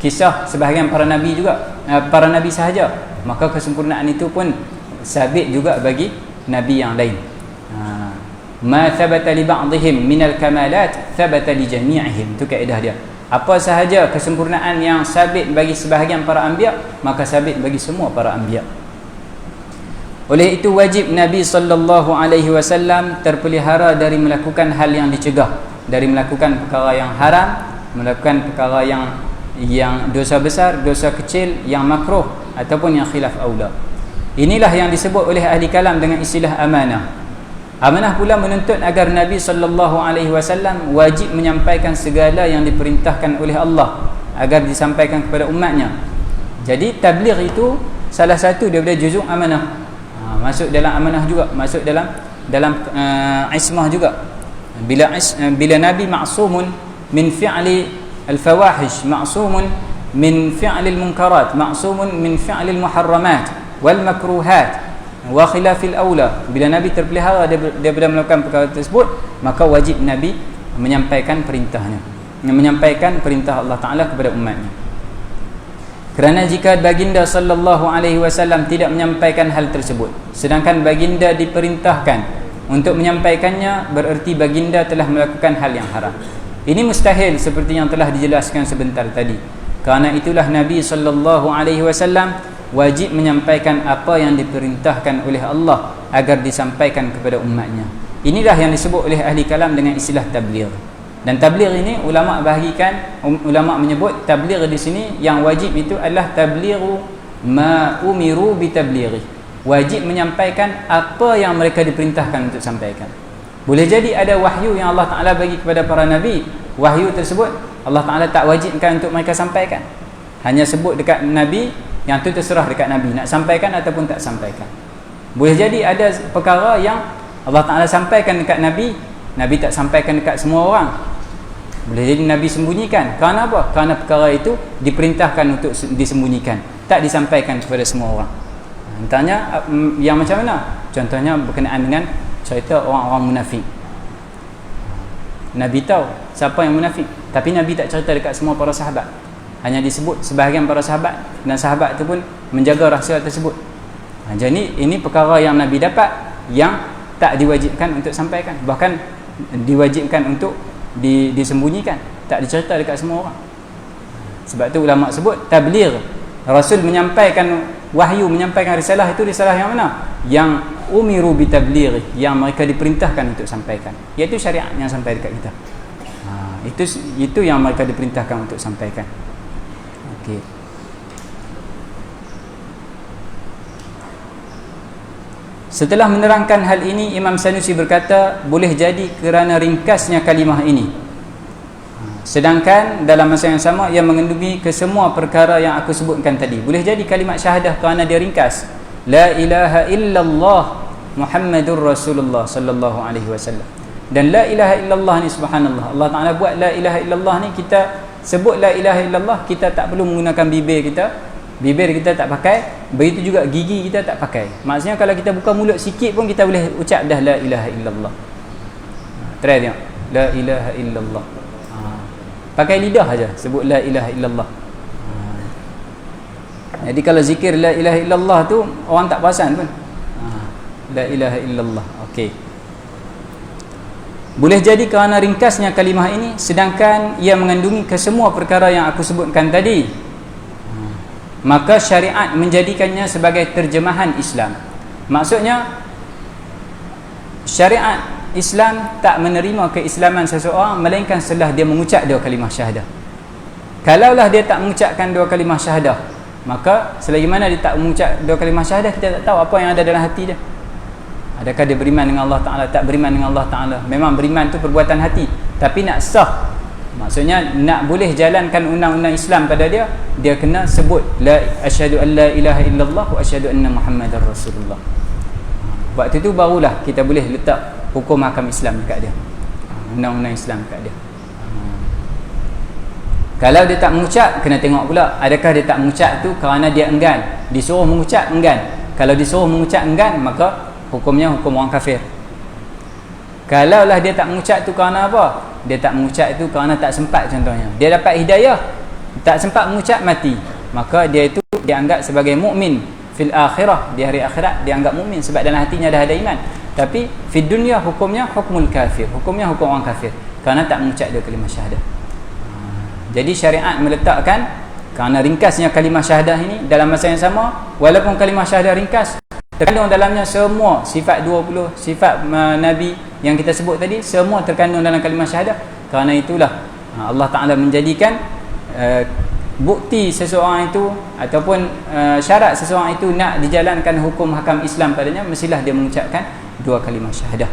kisah sebahagian para nabi juga, para nabi sahaja, maka kesempurnaan itu pun sabit juga bagi nabi yang lain. Ma thabata li ba'dihim minal kamalat thabata li jami'ihim. Itu kaedah dia. Apa sahaja kesempurnaan yang sabit bagi sebahagian para anbiya, maka sabit bagi semua para anbiya. Oleh itu wajib Nabi sallallahu alaihi wasallam terpelihara dari melakukan hal yang dicegah, dari melakukan perkara yang haram, melakukan perkara yang dosa besar, dosa kecil, yang makruh ataupun yang khilaf aula. Inilah yang disebut oleh ahli kalam dengan istilah amanah. Amanah pula menuntut agar Nabi sallallahu alaihi wasallam wajib menyampaikan segala yang diperintahkan oleh Allah agar disampaikan kepada umatnya. Jadi tabligh itu salah satu daripada juzuk amanah. Masuk dalam amanah juga, masuk dalam ismah juga. Bila Nabi ma'sumun min fi'li al-fawahish, ma'sumun min fi'li al-munkarat, ma'sumun min fi'li al-muharramat wal makruhat wa khilafil aula. Bila Nabi terpelihara daripada melakukan perkara tersebut, maka wajib Nabi menyampaikan perintahnya, menyampaikan perintah Allah Ta'ala kepada umatnya. Kerana jika baginda sallallahu alaihi wasallam tidak menyampaikan hal tersebut, sedangkan baginda diperintahkan untuk menyampaikannya, bererti baginda telah melakukan hal yang haram. Ini mustahil seperti yang telah dijelaskan sebentar tadi. Kerana itulah Nabi sallallahu alaihi wasallam wajib menyampaikan apa yang diperintahkan oleh Allah agar disampaikan kepada umatnya. Inilah yang disebut oleh ahli kalam dengan istilah tabligh. Dan tabligh ini ulama bahagikan, ulama menyebut tabligh di sini yang wajib itu adalah tablighu ma umiru bi tablighi. Wajib menyampaikan apa yang mereka diperintahkan untuk sampaikan. Boleh jadi ada wahyu yang Allah Taala bagi kepada para nabi, wahyu tersebut Allah Taala tak wajibkan untuk mereka sampaikan. Hanya sebut dekat nabi, yang tu terserah dekat Nabi nak sampaikan ataupun tak sampaikan. Boleh jadi ada perkara yang Allah Ta'ala sampaikan dekat Nabi, Nabi tak sampaikan dekat semua orang. Boleh jadi Nabi sembunyikan. Kerana apa? Kerana perkara itu diperintahkan untuk disembunyikan, tak disampaikan kepada semua orang. Antaranya yang macam mana? Contohnya berkenaan dengan cerita orang-orang munafik. Nabi tahu siapa yang munafik, tapi Nabi tak cerita dekat semua para sahabat. Hanya disebut sebahagian para sahabat, dan sahabat itu pun menjaga rahsia tersebut. Jadi ini perkara yang Nabi dapat yang tak diwajibkan untuk sampaikan, bahkan diwajibkan untuk disembunyikan, tak dicerita dekat semua orang. Sebab tu ulama sebut tabligh, Rasul menyampaikan wahyu, menyampaikan risalah, itu risalah yang mana? Yang umiru bitabligh, yang mereka diperintahkan untuk sampaikan, iaitu syariat yang sampai dekat kita. Itu yang mereka diperintahkan untuk sampaikan. Okey. Setelah menerangkan hal ini, Imam Sanusi berkata, boleh jadi kerana ringkasnya kalimah ini, sedangkan dalam masa yang sama ia mengandungi kesemua perkara yang aku sebutkan tadi. Boleh jadi kalimat syahadah kerana dia ringkas, la ilaha illallah Muhammadur Rasulullah sallallahu alaihi wasallam. Dan la ilaha illallah ni, subhanallah, Allah Taala buat la ilaha illallah ni, kita sebut la ilaha illallah, kita tak perlu menggunakan bibir kita tak pakai, begitu juga gigi kita tak pakai. Maksudnya kalau kita buka mulut sikit pun kita boleh ucap dah la ilaha illallah. Try tengok, la ilaha illallah. Pakai lidah aja sebut la ilaha illallah. Jadi kalau zikir la ilaha illallah tu orang tak perasan pun. La ilaha illallah. Okey. Boleh jadi kerana ringkasnya kalimah ini, sedangkan ia mengandungi kesemua perkara yang aku sebutkan tadi, maka syariat menjadikannya sebagai terjemahan Islam. Maksudnya syariat Islam tak menerima keislaman seseorang melainkan setelah dia mengucap dua kalimah syahadah. Kalaulah dia tak mengucapkan dua kalimah syahadah, maka selagi mana dia tak mengucap dua kalimah syahadah, kita tak tahu apa yang ada dalam hati dia. Adakah dia beriman dengan Allah Ta'ala, tak beriman dengan Allah Ta'ala. Memang beriman tu perbuatan hati, tapi nak sah, maksudnya nak boleh jalankan undang-undang Islam pada dia, dia kena sebut la asyhadu an la ilaha illallah wa asyhadu anna Muhammadar Rasulullah. Waktu tu barulah kita boleh letak hukum hakam Islam dekat dia, undang-undang Islam dekat dia. Kalau dia tak mengucap, kena tengok pula adakah dia tak mengucap tu kerana dia enggan, disuruh mengucap enggan. Kalau disuruh mengucap enggan, maka hukumnya hukum orang kafir. Kalaulah dia tak mengucap tu kerana apa? Dia tak mengucap itu kerana tak sempat, contohnya dia dapat hidayah, tak sempat mengucap, mati, maka dia itu dianggap sebagai mukmin fil akhirah, di hari akhirat dianggap mukmin sebab dalam hatinya dah ada iman. Tapi fid dunya hukumnya hukmul kafir, hukumnya hukum orang kafir kerana tak mengucap dua kalimah syahadah. Jadi syariat meletakkan kerana ringkasnya kalimah syahadah ini, dalam masa yang sama, walaupun kalimah syahadah ringkas, terkandung dalamnya semua sifat 20 sifat Nabi yang kita sebut tadi, semua terkandung dalam kalimah syahadah. Kerana itulah Allah Ta'ala menjadikan bukti seseorang itu ataupun syarat seseorang itu nak dijalankan hukum hakam Islam padanya, mestilah dia mengucapkan dua kalimah syahadah.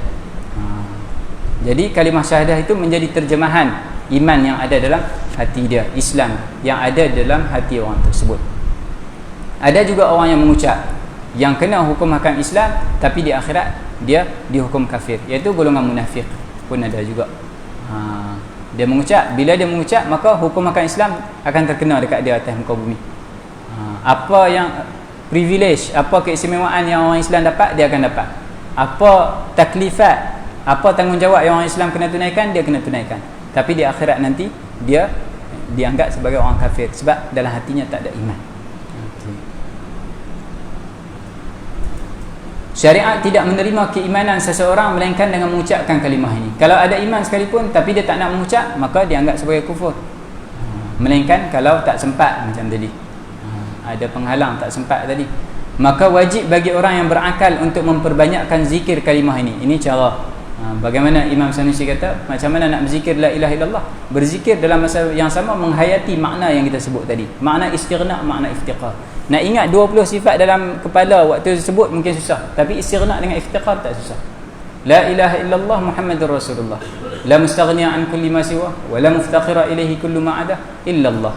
Jadi kalimah syahadah itu menjadi terjemahan iman yang ada dalam hati dia, Islam yang ada dalam hati orang tersebut. Ada juga orang yang mengucap yang kena hukum hakam Islam, tapi di akhirat dia dihukum kafir, iaitu golongan munafik pun ada juga. Dia mengucap, bila dia mengucap, maka hukum hakam Islam akan terkena dekat dia atas muka bumi. Apa yang privilege, apa keistimewaan yang orang Islam dapat, dia akan dapat. Apa taklifat, apa tanggungjawab yang orang Islam kena tunaikan, dia kena tunaikan. Tapi di akhirat nanti dia dianggap sebagai orang kafir sebab dalam hatinya tak ada iman. Syariat tidak menerima keimanan seseorang melainkan dengan mengucapkan kalimah ini. Kalau ada iman sekalipun tapi dia tak nak mengucap, maka dianggap sebagai kufur. Melainkan kalau tak sempat, macam tadi, ada penghalang, tak sempat tadi, maka wajib bagi orang yang berakal untuk memperbanyakkan zikir kalimah ini. Ini cara bagaimana Imam Sanusi kata, macam mana nak berzikir la ilaha illallah. Berzikir dalam masa yang sama menghayati makna yang kita sebut tadi, makna istighna, makna iftiqar. Nak ingat 20 sifat dalam kepala waktu sebut mungkin susah, tapi istighna dengan iftiqar tak susah. La ilaha illallah Muhammadur Rasulullah, la mustaghniya an kulli ma siwa wa la muftaqira ilaihi kullu ma ada illallah.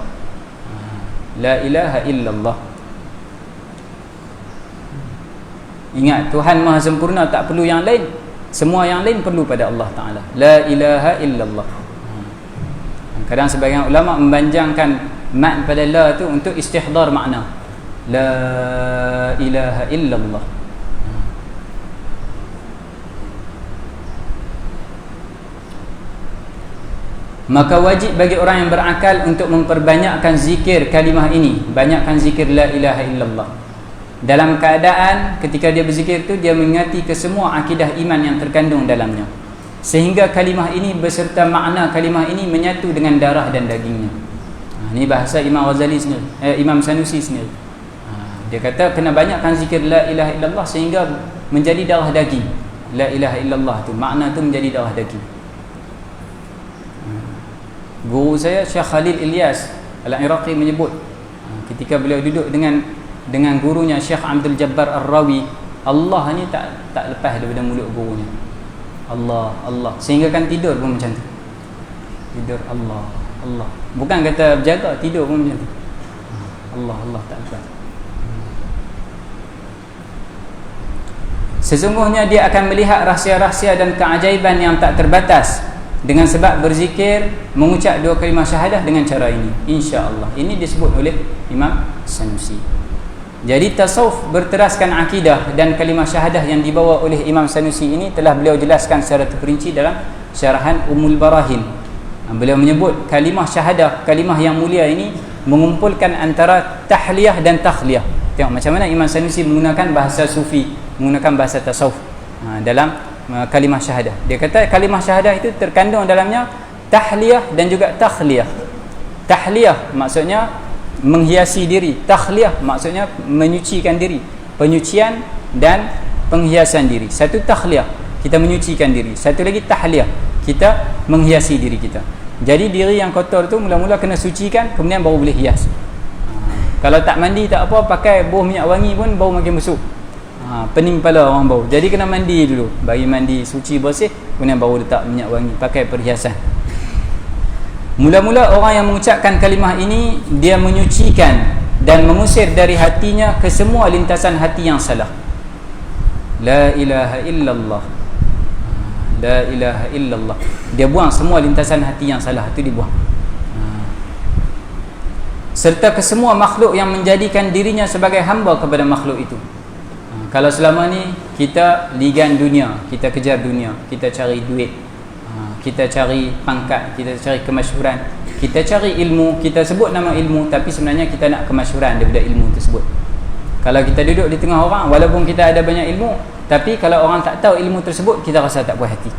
La ilaha illallah. Ingat Tuhan Maha Sempurna, tak perlu yang lain. Semua yang lain perlu pada Allah Ta'ala. La ilaha illallah. Kadang sebagian ulama mempanjangkan mat pada la tu untuk istihdar makna. La ilaha illallah. Maka wajib bagi orang yang berakal untuk memperbanyakkan zikir kalimah ini, banyakkan zikir la ilaha illallah. Dalam keadaan ketika dia berzikir itu, dia mengingati ke semua akidah iman yang terkandung dalamnya, sehingga kalimah ini beserta makna kalimah ini menyatu dengan darah dan dagingnya. Ini bahasa Imam Ghazali sendiri, Imam Sanusi sendiri. Dia kata kena banyakkan zikir la ilaha illallah sehingga menjadi darah daging. La ilaha illallah tu makna tu menjadi darah daging. Guru saya Syekh Khalil Ilyas Al-Iraqi menyebut, ketika beliau duduk dengan gurunya Syekh Abdul Jabbar Ar-Rawi, Allah ni tak lepas daripada mulut gurunya. Allah, Allah, sehingga kan tidur pun macam tu. Tidur Allah, Allah. Bukan kata berjaga, tidur pun macam tu. Allah, Allah tak lepas. Sesungguhnya dia akan melihat rahsia-rahsia dan keajaiban yang tak terbatas dengan sebab berzikir, mengucap dua kalimah syahadah dengan cara ini, insya-Allah. Ini disebut oleh Imam Sanusi. Jadi tasawuf berteraskan akidah dan kalimah syahadah yang dibawa oleh Imam Sanusi ini telah beliau jelaskan secara terperinci dalam syarahan Ummul Barahin. Beliau menyebut kalimah syahadah, kalimah yang mulia ini mengumpulkan antara tahliyah dan takhliyah. Tengok macam mana Imam Sanusi menggunakan bahasa sufi, menggunakan bahasa tasawuf dalam kalimah syahadah. Dia kata kalimah syahadah itu terkandung dalamnya tahliyah dan juga takhliyah. Tahliyah maksudnya menghiasi diri, takhliyah maksudnya menyucikan diri, penyucian dan penghiasan diri. Satu takhliyah, kita menyucikan diri. Satu lagi tahliyah, kita menghiasi diri kita. Jadi diri yang kotor tu mula-mula kena sucikan, kemudian baru boleh hias. Kalau tak mandi tak apa, pakai bauh minyak wangi pun bau makin busuk. Pening kepala orang bau. Jadi kena mandi dulu, bagi mandi suci bersih, kemudian baru letak minyak wangi, pakai perhiasan. Mula-mula orang yang mengucapkan kalimah ini, dia menyucikan dan mengusir dari hatinya ke semua lintasan hati yang salah. La ilaha illallah, la ilaha illallah. Dia buang semua lintasan hati yang salah itu, dibuang. Serta ke semua makhluk yang menjadikan dirinya sebagai hamba kepada makhluk itu. Kalau selama ni kita ligan dunia, kita kejar dunia, kita cari duit, kita cari pangkat, kita cari kemasyhuran, kita cari ilmu, kita sebut nama ilmu, tapi sebenarnya kita nak kemasyhuran daripada ilmu tersebut. Kalau kita duduk di tengah orang, walaupun kita ada banyak ilmu, tapi kalau orang tak tahu ilmu tersebut, kita rasa tak puas hati.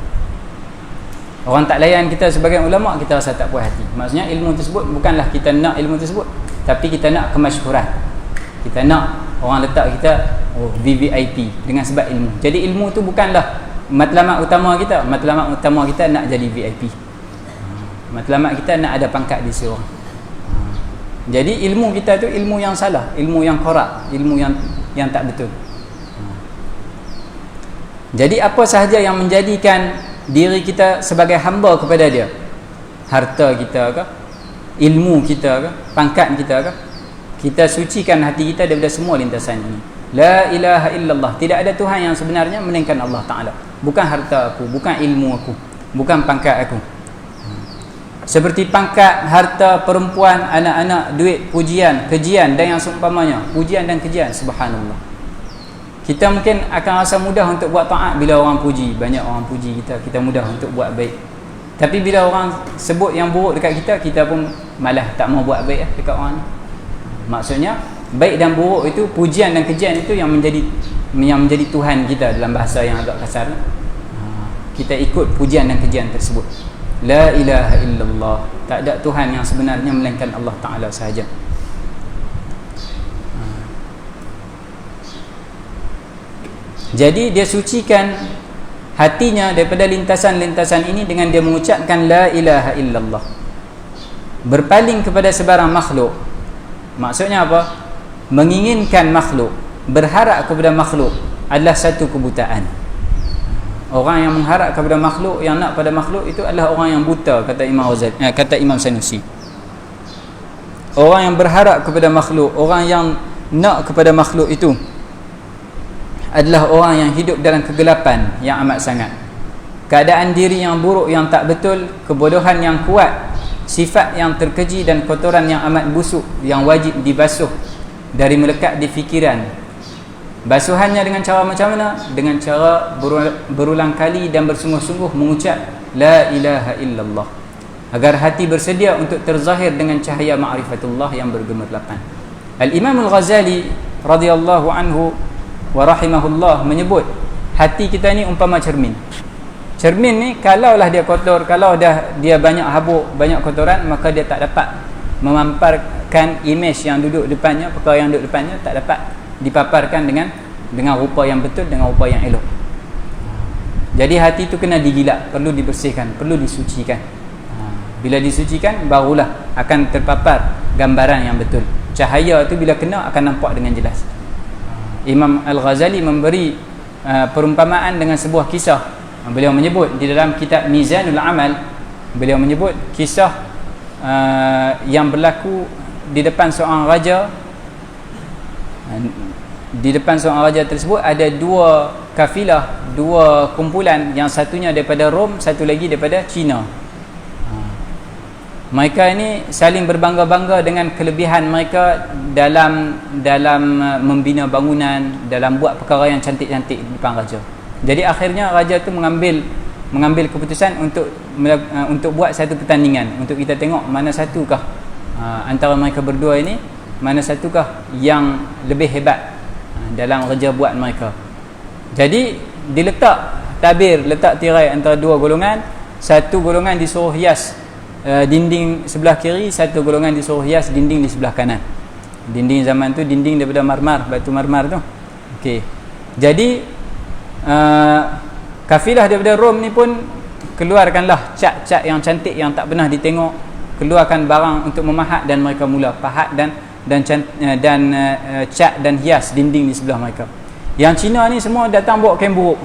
Orang tak layan kita sebagai ulama, kita rasa tak puas hati. Maksudnya ilmu tersebut bukanlah kita nak ilmu tersebut, tapi kita nak kemasyhuran. Kita nak orang letak kita VVIP dengan sebab ilmu. Jadi ilmu tu bukanlah matlamat utama kita. Matlamat utama kita nak jadi VIP. Matlamat kita nak ada pangkat di sisi orang. Jadi ilmu kita tu ilmu yang salah, ilmu yang korak, ilmu yang tak betul. Jadi apa sahaja yang menjadikan diri kita sebagai hamba kepada dia, harta kita ke, ilmu kita ke, pangkat kita ke, kita sucikan hati kita daripada semua lintasan ini. La ilaha illallah, tidak ada Tuhan yang sebenarnya melainkan Allah Ta'ala. Bukan harta aku, bukan ilmu aku, bukan pangkat aku. Seperti pangkat, harta, perempuan, anak-anak, duit, pujian, kejian dan yang seumpamanya. Pujian dan kejian, subhanallah. Kita mungkin akan rasa mudah untuk buat taat bila orang puji. Banyak orang puji kita, kita mudah untuk buat baik. Tapi bila orang sebut yang buruk dekat kita, kita pun malah tak mau buat baik dekat orang ni. Maksudnya baik dan buruk itu, pujian dan kejian itu yang menjadi Tuhan kita, dalam bahasa yang agak kasar. Kita ikut pujian dan kejian tersebut. La ilaha illallah, tak ada Tuhan yang sebenarnya melainkan Allah Ta'ala sahaja. Jadi dia sucikan hatinya daripada lintasan-lintasan ini dengan dia mengucapkan la ilaha illallah. Berpaling kepada sebarang makhluk, maksudnya apa? Menginginkan makhluk, berharap kepada makhluk adalah satu kebutaan. Orang yang mengharap kepada makhluk, yang nak pada makhluk, itu adalah orang yang buta, kata Imam Sanusi. Orang yang berharap kepada makhluk, orang yang nak kepada makhluk itu adalah orang yang hidup dalam kegelapan yang amat sangat. Keadaan diri yang buruk, yang tak betul, kebodohan yang kuat, sifat yang terkeji dan kotoran yang amat busuk yang wajib dibasuh dari melekat di fikiran. Basuhannya dengan cara macam mana? Dengan cara berulang kali dan bersungguh-sungguh mengucap la ilaha illallah. agar hati bersedia untuk terzahir dengan cahaya ma'rifatullah yang bergemerlapan. Al-Imam Al-Ghazali radhiyallahu anhu wa rahimahullah menyebut hati kita ni umpama cermin. Cermin ni kalaulah dia kotor, kalau dah dia banyak habuk, banyak kotoran, maka dia tak dapat memamparkan imej yang duduk depannya, perkara yang duduk depannya tak dapat dipaparkan dengan rupa yang betul, dengan rupa yang elok. Jadi hati tu kena digilak, perlu dibersihkan, perlu disucikan. Bila disucikan, barulah akan terpapar gambaran yang betul. Cahaya tu bila kena akan nampak dengan jelas. Imam Al-Ghazali memberi perumpamaan dengan sebuah kisah. Beliau menyebut di dalam kitab Mizanul Amal, beliau menyebut kisah yang berlaku di depan seorang raja. Di depan seorang raja tersebut ada dua kafilah, dua kumpulan, yang satunya daripada Rom, satu lagi daripada China. Mereka ini saling berbangga-bangga dengan kelebihan mereka dalam membina bangunan, dalam buat perkara yang cantik-cantik di depan raja. Jadi akhirnya raja tu mengambil keputusan untuk buat satu pertandingan, untuk kita tengok mana satukah antara mereka berdua ini, mana satukah yang lebih hebat dalam kerja buat mereka. Jadi diletak tabir, letak tirai antara dua golongan. Satu golongan disuruh hias dinding sebelah kiri, satu golongan disuruh hias dinding di sebelah kanan. Dinding zaman tu dinding daripada marmar, batu marmar tu. Okey. Jadi kafilah daripada Rom ni pun keluarkanlah cat-cat yang cantik yang tak pernah ditengok, keluarkan barang untuk memahat, dan mereka mula pahat dan cat dan hias dinding di sebelah mereka. Yang Cina ni semua datang bawa kain buruk.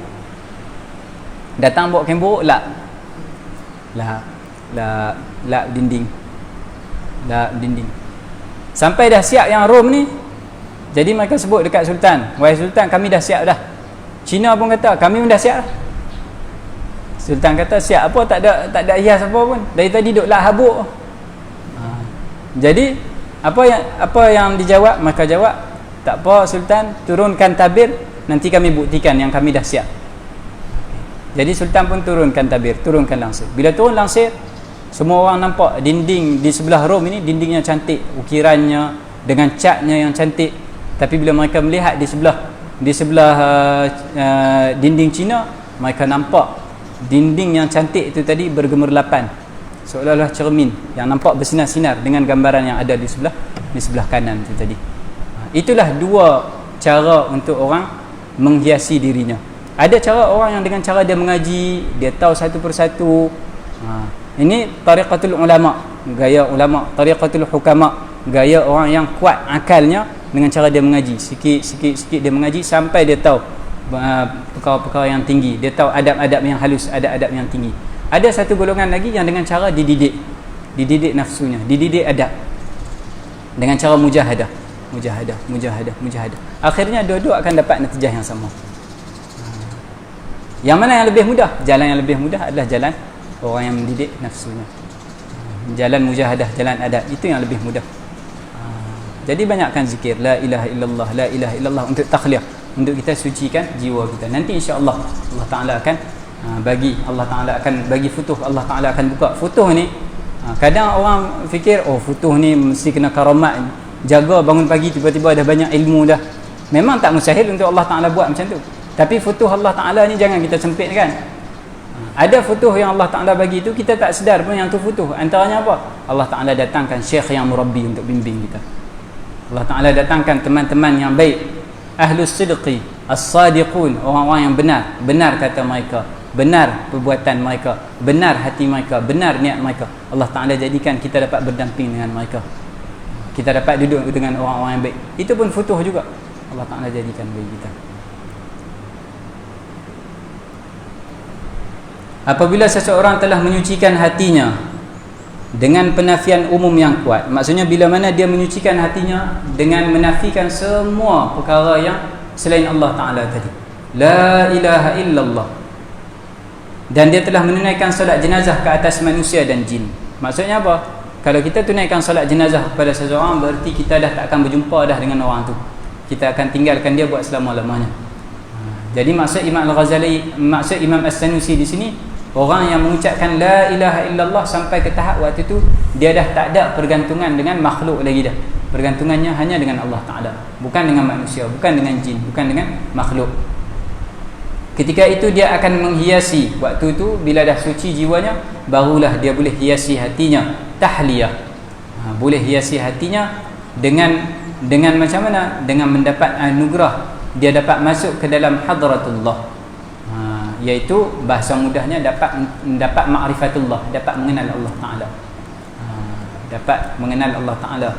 Datang bawa kain buruk lap dinding. Sampai dah siap yang Rom ni. Jadi mereka sebut dekat Sultan, "Wahai Sultan, kami dah siap dah." Cina pun kata, "Kami pun dah siap dah." Sultan kata, "Siap apa? Tak ada hias apa pun. Dari tadi duk lap habuk." Jadi apa yang dijawab? Mereka jawab, "Tak apa Sultan, turunkan tabir, nanti kami buktikan yang kami dah siap." Jadi Sultan pun turunkan tabir, turunkan langsir. Bila turun langsir, semua orang nampak dinding di sebelah Rom ini, dindingnya cantik, ukirannya dengan catnya yang cantik. Tapi bila mereka melihat di sebelah dinding Cina, mereka nampak dinding yang cantik itu tadi bergemerlapan, seolah-olah cermin yang nampak bersinar-sinar dengan gambaran yang ada di sebelah kanan itu tadi. Itulah dua cara untuk orang menghiasi dirinya. Ada cara orang yang dengan cara dia mengaji, dia tahu satu persatu. Ini tariqatul ulama, gaya ulama. Tariqatul hukama, gaya orang yang kuat akalnya, dengan cara dia mengaji. Sikit dia mengaji sampai dia tahu perkara-perkara yang tinggi. Dia tahu adab-adab yang halus, adab-adab yang tinggi. Ada satu golongan lagi yang dengan cara dididik nafsunya, dididik adab dengan cara mujahadah. Akhirnya dua-dua akan dapat natijah yang sama. Yang mana yang lebih mudah? Jalan yang lebih mudah adalah jalan orang yang mendidik nafsunya. Jalan mujahadah, jalan adab, itu yang lebih mudah. Jadi banyakkan zikir la ilaha illallah untuk takhliyah, untuk kita sucikan jiwa kita. Nanti insya-Allah Allah Taala akan bagi futuh. Allah Taala akan buka futuh ni. Kadang orang fikir, oh futuh ni mesti kena karamat, jaga bangun pagi tiba-tiba dah banyak ilmu dah. Memang tak mustahil untuk Allah Taala buat macam tu. Tapi futuh Allah Taala ni jangan kita sempitkan. Ada futuh yang Allah Taala bagi tu kita tak sedar pun yang tu futuh. Antaranya apa? Allah Taala datangkan syekh yang murabbi untuk bimbing kita. Allah Taala datangkan teman-teman yang baik, ahlus sidqi, as-sadiqun, orang-orang yang benar kata mereka, benar perbuatan mereka, benar hati mereka, benar niat mereka. Allah Taala jadikan kita dapat berdamping dengan mereka. Kita dapat duduk dengan orang-orang yang baik. Itu pun futuh juga. Allah Taala jadikan bagi kita. Apabila seseorang telah menyucikan hatinya dengan penafian umum yang kuat, maksudnya bila mana dia menyucikan hatinya dengan menafikan semua perkara yang selain Allah Ta'ala tadi, la ilaha illallah, dan dia telah menunaikan solat jenazah ke atas manusia dan jin. Maksudnya apa? Kalau kita tunaikan solat jenazah kepada seseorang, berarti kita dah tak akan berjumpa dah dengan orang tu, kita akan tinggalkan dia buat selama-lamanya. Jadi maksud Imam Al-Ghazali, maksud Imam As-Sanusi di sini, Orang yang mengucapkan la ilaha illallah sampai ke tahap waktu tu dia dah tak ada pergantungan dengan makhluk lagi dah. Pergantungannya hanya dengan Allah Ta'ala, bukan dengan manusia, bukan dengan jin, bukan dengan makhluk. Ketika itu dia akan menghiasi, waktu itu bila dah suci jiwanya, barulah dia boleh hiasi hatinya, tahliyah. Boleh hiasi hatinya dengan macam mana? Dengan mendapat anugerah, dia dapat masuk ke dalam hadratullah, iaitu bahasa mudahnya dapat mendapat ma'rifatullah, dapat mengenal Allah Ta'ala, dapat mengenal Allah Ta'ala.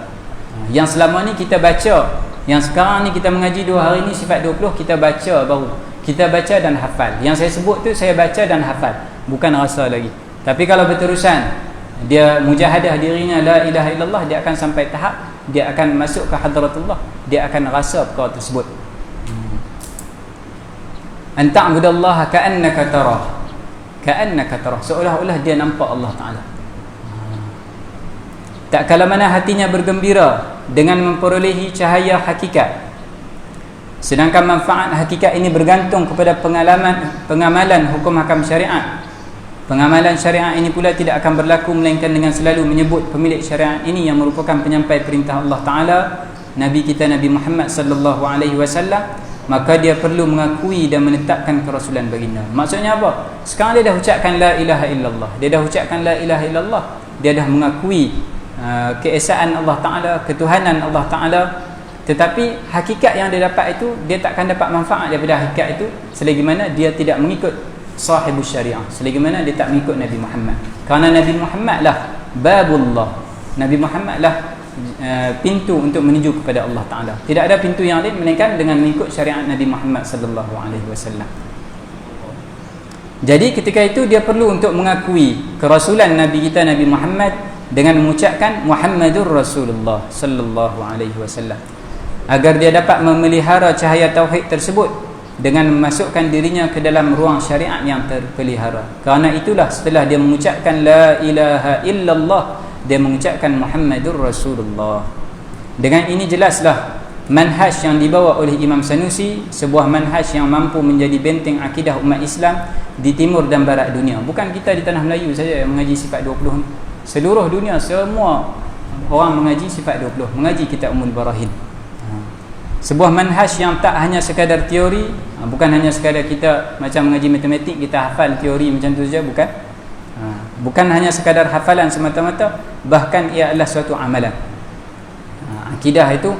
Yang selama ni kita baca, yang sekarang ni kita mengaji 2 hari ni sifat 20, kita baca baru, kita baca dan hafal. Yang saya sebut tu saya baca dan hafal, bukan rasa lagi. Tapi kalau berterusan dia mujahadah dirinya la ilaha illallah, dia akan sampai tahap dia akan masuk ke hadratullah, dia akan rasa perkara tersebut. An ta'budallaha ka'annaka tarah, ka'annaka tarah, seolah-olah dia nampak Allah Ta'ala. Tak kala mana hatinya bergembira dengan memperolehi cahaya hakikat, sedangkan manfaat hakikat ini bergantung kepada pengamalan hukum hakam syariat. Pengamalan syariat ini pula tidak akan berlaku melainkan dengan selalu menyebut pemilik syariat ini yang merupakan penyampai perintah Allah Ta'ala, Nabi kita Nabi Muhammad sallallahu alaihi wasallam. Maka dia perlu mengakui dan menetapkan kerasulan baginda. Maksudnya apa? Sekarang dia dah ucapkan la ilaha illallah, dia dah ucapkan la ilaha illallah, dia dah mengakui keesaan Allah Ta'ala, ketuhanan Allah Ta'ala. Tetapi hakikat yang dia dapat itu, dia takkan dapat manfaat daripada hakikat itu selagi mana dia tidak mengikut sahibus syariah, selagi mana dia tak mengikut Nabi Muhammad. Kerana Nabi Muhammad lah babullah, Nabi Muhammad lah pintu untuk menuju kepada Allah Ta'ala. Tidak ada pintu yang lain melainkan dengan mengikut syariat Nabi Muhammad sallallahu alaihi wasallam. Jadi ketika itu dia perlu untuk mengakui kerasulan Nabi kita Nabi Muhammad dengan mengucapkan Muhammadur Rasulullah sallallahu alaihi wasallam, agar dia dapat memelihara cahaya tauhid tersebut dengan memasukkan dirinya ke dalam ruang syariat yang terpelihara. Kerana itulah setelah dia mengucapkan la ilaha illallah, dia mengucapkan Muhammadur Rasulullah. Dengan ini jelaslah manhaj yang dibawa oleh Imam Sanusi, sebuah manhaj yang mampu menjadi benteng akidah umat Islam di timur dan barat dunia. Bukan kita di tanah Melayu saja yang mengaji sifat 20. Seluruh dunia semua orang mengaji sifat 20, mengaji kitab Ummul Barahin. Sebuah manhaj yang tak hanya sekadar teori, bukan hanya sekadar kita macam mengaji matematik kita hafal teori macam tu saja, bukan. Bukan hanya sekadar hafalan semata-mata, bahkan ia adalah suatu amalan. Akidah itu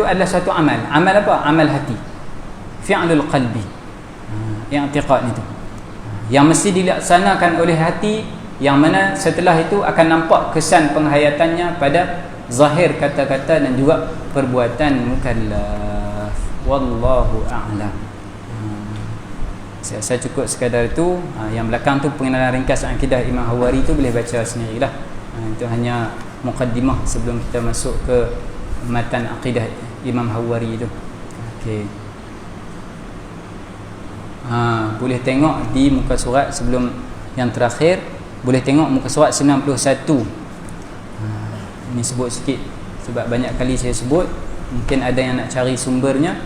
adalah suatu amal. Amal apa? Amal hati, fi'lul qalbi, i'tiqad itu yang mesti dilaksanakan oleh hati, yang mana setelah itu akan nampak kesan penghayatannya pada zahir kata-kata dan juga perbuatan mukallaf. Wallahu a'lam. Saya cukup sekadar itu. Yang belakang tu pengenalan ringkas akidah Imam Hawari tu boleh baca sendirilah. Itu hanya mukaddimah sebelum kita masuk ke matan akidah Imam Hawari itu. Okey. Boleh tengok di muka surat sebelum yang terakhir, boleh tengok muka surat 91. Ini sebut sikit sebab banyak kali saya sebut, mungkin ada yang nak cari sumbernya.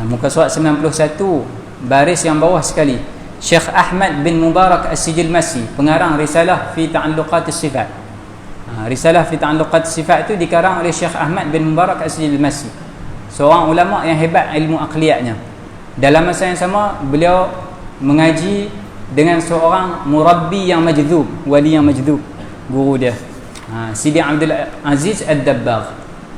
Muka surat 91, baris yang bawah sekali, Syekh Ahmad bin Mubarak As-Sijilmasi, pengarang risalah fi ta'alluqat as-sifat. Risalah fi ta'alluqat as-sifat itu dikarang oleh Syekh Ahmad bin Mubarak As-Sijilmasi, seorang ulama yang hebat ilmu aqliyatnya. Dalam masa yang sama beliau mengaji dengan seorang murabbi yang majdzub, wali yang majdzub, guru dia, Sidi Abdul Aziz Ad-Dabbagh.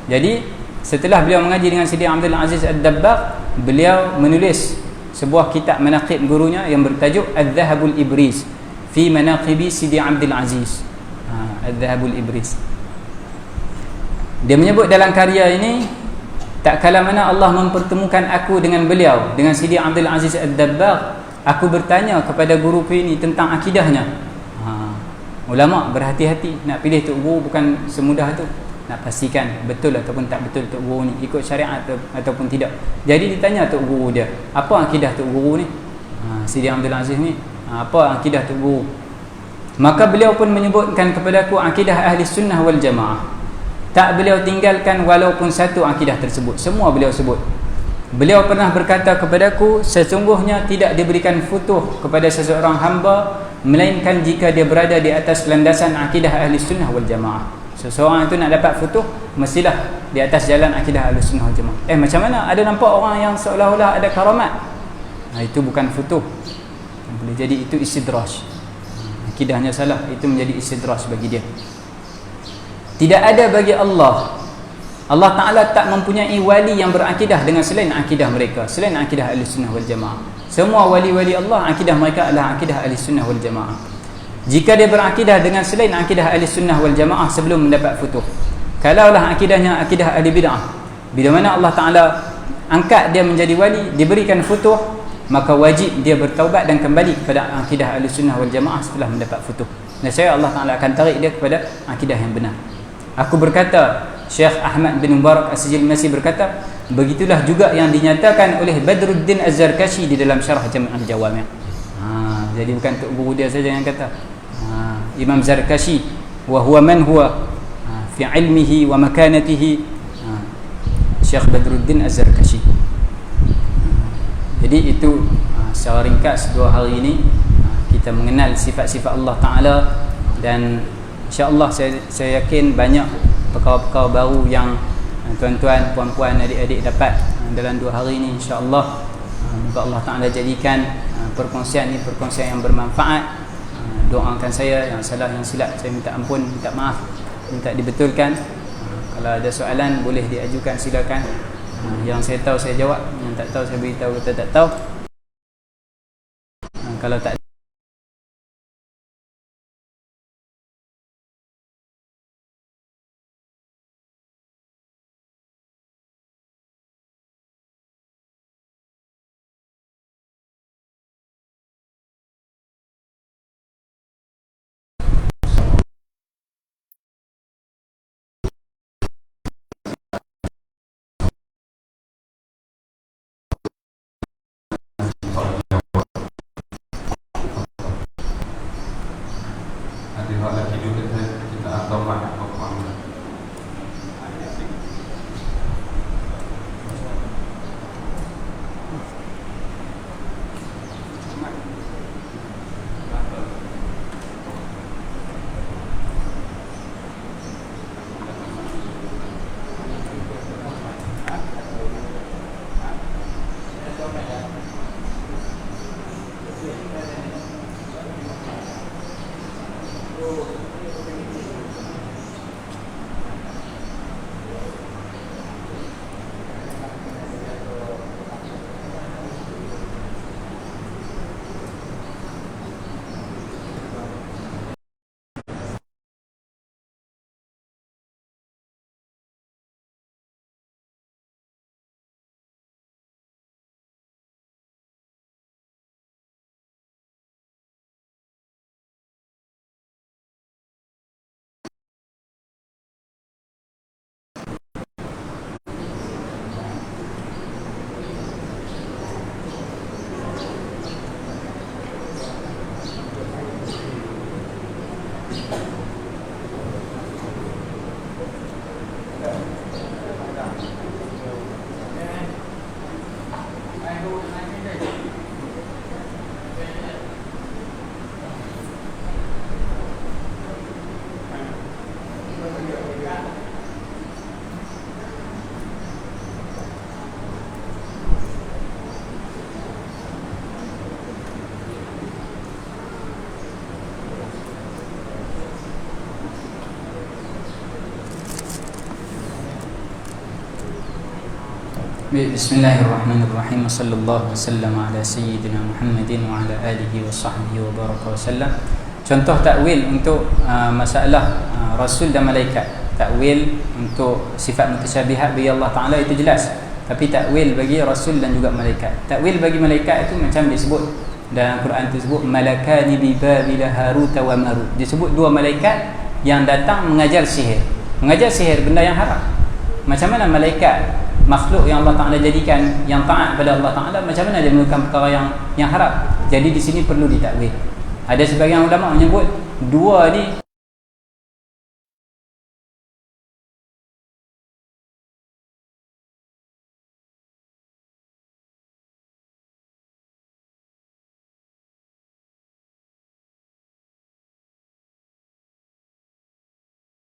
Jadi setelah beliau mengaji dengan Sidi Abdul Aziz Ad-Dabbagh, beliau menulis sebuah kitab manaqib gurunya yang bertajuk Adz-Dzahabul Ibris fi Manaqibi Sidi Abdul Aziz. Adz-Dzahabul Ibris. Dia menyebut dalam karya ini, tak kala mana Allah mempertemukan aku dengan beliau, dengan Sidi Abdul Aziz Ad-Dabbagh, aku bertanya kepada guruku ini tentang akidahnya. Ulama berhati-hati nak pilih tok guru, bukan semudah tu nak pastikan betul ataupun tak betul tok guru ni, ikut syariat ataupun tidak. Jadi ditanya tok guru dia, apa akidah tok guru ni, Sidi Abdul Aziz ni, apa akidah tok guru? Maka beliau pun menyebutkan kepadaku akidah ahli sunnah wal jamaah. Tak beliau tinggalkan walaupun satu akidah tersebut, semua beliau sebut. Beliau pernah berkata kepadaku, sesungguhnya tidak diberikan futuh kepada seseorang hamba melainkan jika dia berada di atas landasan akidah ahli sunnah wal jamaah. Seseorang itu nak dapat futuh, mestilah di atas jalan akidah ahli sunnah wal jamaah. Macam mana ada nampak orang yang seolah-olah ada karamat? Itu bukan futuh. Boleh jadi itu istidraj. Akidahnya salah, itu menjadi istidraj bagi dia. Tidak ada bagi Allah Ta'ala tak mempunyai wali yang berakidah dengan selain akidah mereka, selain akidah Ahlussunnah wal Jamaah. Semua wali-wali Allah, akidah mereka adalah akidah Ahlussunnah wal Jamaah. Jika dia berakidah dengan selain akidah Ahlussunnah wal Jamaah sebelum mendapat futuh, kalaulah akidahnya akidah ahli bid'ah, bila mana Allah Ta'ala angkat dia menjadi wali, diberikan futuh, maka wajib dia bertaubat dan kembali kepada akidah Ahlussunnah wal Jamaah setelah mendapat futuh. Nescaya Allah Ta'ala akan tarik dia kepada akidah yang benar. Aku berkata, Syekh Ahmad bin Mubarak As-Sijilmasi berkata, begitulah juga yang dinyatakan oleh Badruddin Az-Zarkashi di dalam syarah Jami' al-Jawami'. Jadi bukan tok guru dia saja yang kata. Imam Zarkashi, wa huwa man huwa fi ilmihi wa makanatihi, Syekh Badruddin Az-Zarkashi. Jadi itu secara ringkas 2 hari ini kita mengenal sifat-sifat Allah Ta'ala, dan insya-Allah saya yakin banyak perkara-perkara baru yang tuan-tuan, puan-puan, adik-adik dapat dalam 2 hari ini, insya-Allah. Moga Allah Ta'ala jadikan perkongsian ini perkongsian yang bermanfaat. Doakan saya, yang salah yang silap saya minta ampun, minta maaf, minta dibetulkan. Kalau ada soalan boleh diajukan, silakan. Yang saya tahu saya jawab, yang tak tahu saya beritahu kita tak tahu. Kalau tak Bismillahirrahmanirrahim. Sallallahu wasallam ala sayyidina Muhammadin wa ala alihi wa sahbihi wa baraka wasallam. Contoh takwil untuk masalah Rasul dan malaikat. Takwil untuk sifat mutasyabihat bagi Allah Ta'ala itu jelas, tapi takwil bagi Rasul dan juga malaikat. Takwil bagi malaikat itu macam disebut dalam Quran, disebut malakani bi babil Harut wa Marut. Disebut 2 malaikat yang datang mengajar sihir. Mengajar sihir benda yang haram. Macam mana malaikat makhluk yang Allah Ta'ala jadikan yang taat pada Allah Ta'ala, macam mana dia melakukan perkara yang haram? Jadi di sini perlu ditakwil. Ada sebagian ulama menyebut 2 ni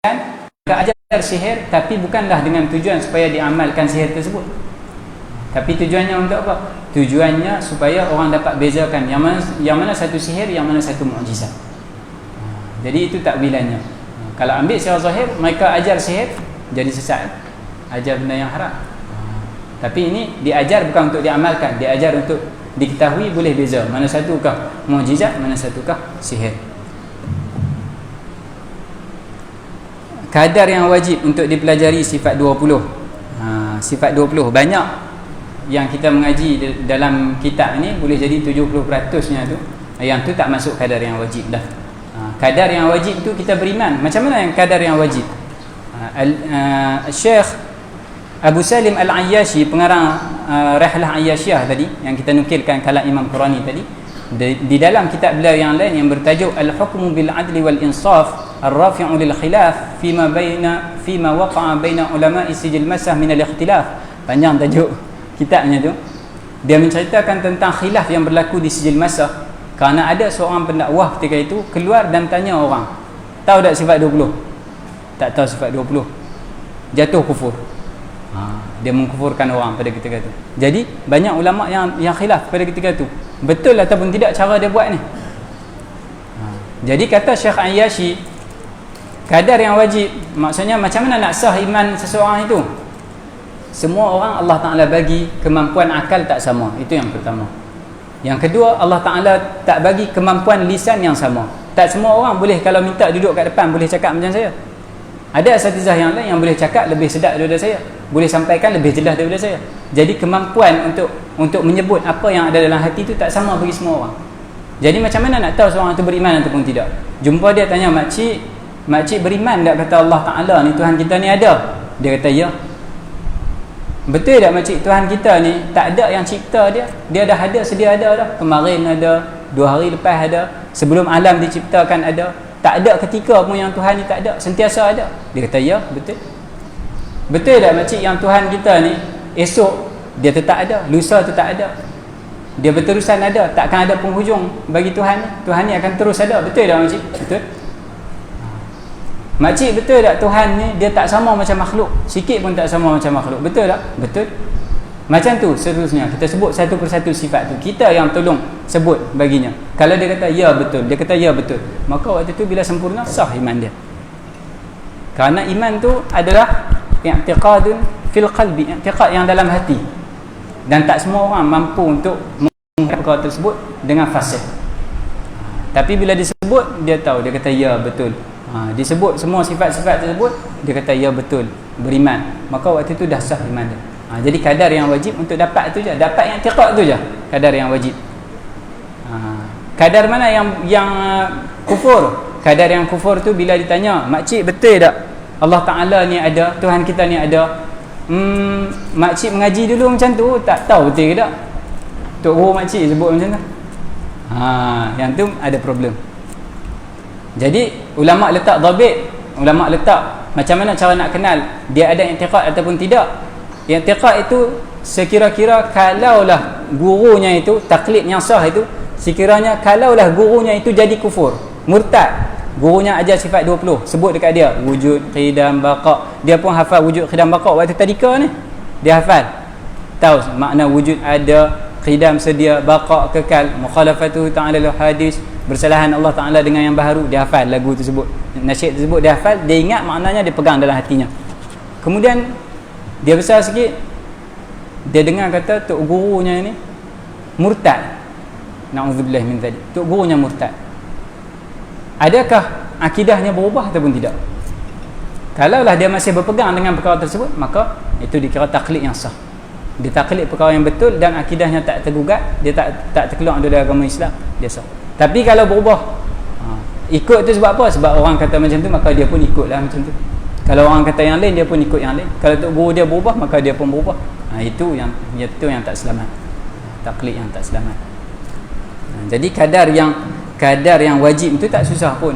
mereka ajar sihir, tapi bukanlah dengan tujuan supaya diamalkan sihir tersebut. Tapi tujuannya untuk apa? Tujuannya supaya orang dapat bezakan yang mana satu sihir, yang mana satu mukjizat. Jadi itu takwilannya. Kalau ambil secara zahir, mereka ajar sihir, jadi sesat, ajar benda yang haram. Tapi ini diajar bukan untuk diamalkan, diajar untuk diketahui boleh beza mana satukah mukjizat, mana satukah sihir. Kadar yang wajib untuk dipelajari sifat 20. Sifat 20 banyak yang kita mengaji dalam kitab ni, boleh jadi 70%-nya tu, yang tu tak masuk kadar yang wajib dah. Kadar yang wajib tu kita beriman. Macam mana yang kadar yang wajib? Syekh Abu Salim Al-Ayyashi, pengarang Rihlah Ayyasyiyah tadi, yang kita nukilkan kalam Imam Qurani tadi, di dalam kitab beliau yang lain yang bertajuk Al-Hukmu bil Adli wal Insaf Ar-Rafi'u lil Khilaf fima waqa'a baina ulama'i sijil masah min al-ikhtilaf. Panjang tajuk kitabnya tu. Dia menceritakan tentang khilaf yang berlaku di sijil masah, kerana ada seorang pendakwah ketika itu keluar dan tanya orang, tahu tak sifat 20? Tak tahu sifat 20, jatuh kufur. Dia mengkufurkan orang pada ketika itu. Jadi banyak ulama yang khilaf pada ketika itu, betul ataupun tidak cara dia buat ni. Jadi kata Syekh Ayyashi, kadar yang wajib maksudnya macam mana nak sah iman seseorang itu? Semua orang Allah Ta'ala bagi kemampuan akal tak sama, itu yang pertama. Yang kedua, Allah Ta'ala tak bagi kemampuan lisan yang sama. Tak semua orang boleh kalau minta duduk kat depan boleh cakap macam saya. Ada asatizah yang lain yang boleh cakap lebih sedap daripada saya, boleh sampaikan lebih jelas daripada saya. Jadi kemampuan untuk menyebut apa yang ada dalam hati itu tak sama bagi semua orang. Jadi macam mana nak tahu seorang itu beriman ataupun tidak? Jumpa dia tanya, makcik beriman tak kata Allah Ta'ala ni, Tuhan kita ni ada? Dia kata ya. Betul tak makcik, Tuhan kita ni tak ada yang cipta dia? Dia dah ada, sedia ada dah. Kemarin ada, 2 hari lepas ada, sebelum alam diciptakan ada. Tak ada ketika pun yang Tuhan ni tak ada, sentiasa ada. Dia kata ya, betul. Betul tak makcik yang Tuhan kita ni esok dia tetap ada, lusa tetap ada, dia berterusan ada, takkan ada penghujung bagi Tuhan ni. Tuhan ni akan terus ada. Betul tak makcik? Betul. Makcik, betul tak Tuhan ni dia tak sama macam makhluk, sikit pun tak sama macam makhluk? Betul tak? Betul. Macam tu seterusnya, kita sebut satu persatu sifat tu, kita yang tolong sebut baginya. Kalau dia kata ya betul, dia kata ya betul, maka waktu tu bila sempurna sah iman dia. Kerana iman tu adalah i'tiqadun fil qalbi, i'tiqad yang dalam hati, dan tak semua orang mampu untuk mengungkap perkara tersebut dengan fasih. Tapi bila disebut, dia tahu, dia kata ya betul. Disebut semua sifat-sifat tersebut, dia kata ya betul, beriman, maka waktu itu dah sah iman dia. Jadi kadar yang wajib untuk dapat tu je, dapat yang i'tiqad tu je, kadar yang wajib. Kadar mana yang kufur? Kadar yang kufur tu bila ditanya, makcik betul tak Allah Ta'ala ni ada, Tuhan kita ni ada? Makcik mengaji dulu macam tu, tak tahu betul ke tak? Tok guru makcik sebut macam tu. Yang tu ada problem. Jadi ulama letak dhabit, ulama letak macam mana cara nak kenal dia ada i'tiqad ataupun tidak. I'tiqad itu sekira-kira kalaulah gurunya itu, taklid yang sah itu, sekiranya kalaulah gurunya itu jadi kufur, murtad, gurunya ajar sifat 20, sebut dekat dia wujud, qidam, baqa', dia pun hafal wujud, qidam, baqa' waktu tadika ni dia hafal, tahu makna wujud ada, qidam sedia, baqa' kekal, mukhalafatu ta'ala lil hadis, bersalahan Allah Ta'ala dengan yang baharu, dia hafal lagu tersebut, nasyid tersebut dia hafal, dia ingat maknanya, dia pegang dalam hatinya. Kemudian dia besar sikit, dia dengar kata tok gurunya ni murtad, na'udzubillah min dzalik, tok gurunya murtad. Adakah akidahnya berubah ataupun tidak? Kalaulah dia masih berpegang dengan perkara tersebut, maka itu dikira taklid yang sah. Dia taklid perkara yang betul dan akidahnya tak tergugat, dia tak terkeluar dari agama Islam, dia sah. Tapi kalau berubah, ikut tu sebab apa? Sebab orang kata macam tu, maka dia pun ikutlah macam tu. Kalau orang kata yang lain, dia pun ikut yang lain. Kalau tok guru dia berubah, maka dia pun berubah. Itu yang tak selamat, taklid yang tak selamat. Jadi kadar yang wajib itu tak susah pun.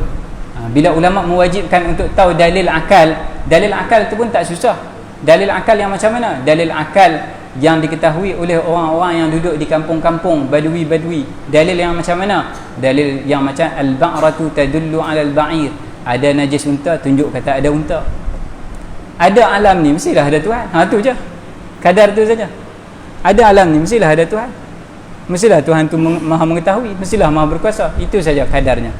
Bila ulama mewajibkan untuk tahu dalil akal itu pun tak susah. Dalil akal yang macam mana? Dalil akal yang diketahui oleh orang-orang yang duduk di kampung-kampung badui-badui. Dalil yang macam mana? Dalil yang macam al-ba'ratu tadullu 'ala al-ba'ir. ada najis unta, tunjuk kata ada unta. Ada alam ni mestilah ada Tuhan. Tu je. Kadar tu saja. Ada alam ni mestilah ada Tuhan. Mestilah Tuhan tu maha mengetahui, mestilah maha berkuasa. Itu saja kadarnya.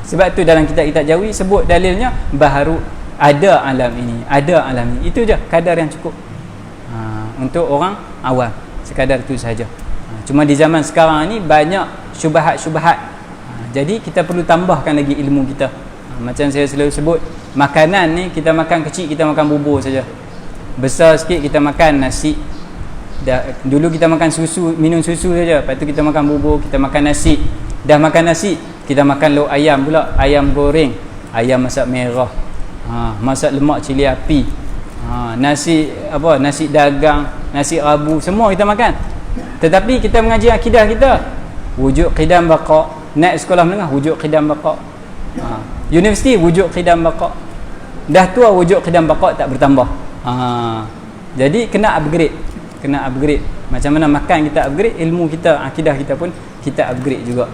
Sebab tu dalam kitab-kitab Jawi sebut dalilnya baharu ada alam ini, ada alam ini. Itu je kadar yang cukup untuk orang awam. Sekadar itu saja. Cuma di zaman sekarang ni banyak syubhat-syubhat. Jadi kita perlu tambahkan lagi ilmu kita. Macam saya selalu sebut, makanan ni kita makan kecil, kita makan bubur saja. Besar sikit kita makan nasi. Dulu kita makan susu, minum susu saja. Lepas tu kita makan bubur, kita makan nasi. Dah makan nasi, kita makan lauk ayam pula, ayam goreng, ayam masak merah, masak lemak cili api, nasi apa, nasi dagang, nasi rabu, semua kita makan. Tetapi kita mengaji akidah kita, wujud qidam baqa. Naik sekolah menengah, wujud qidam baqa. Universiti, wujud qidam baqa. Dah tua, wujud qidam baqa tak bertambah. Jadi kena upgrade. Kena upgrade. Macam mana makan kita upgrade, ilmu kita, akidah kita pun kita upgrade juga.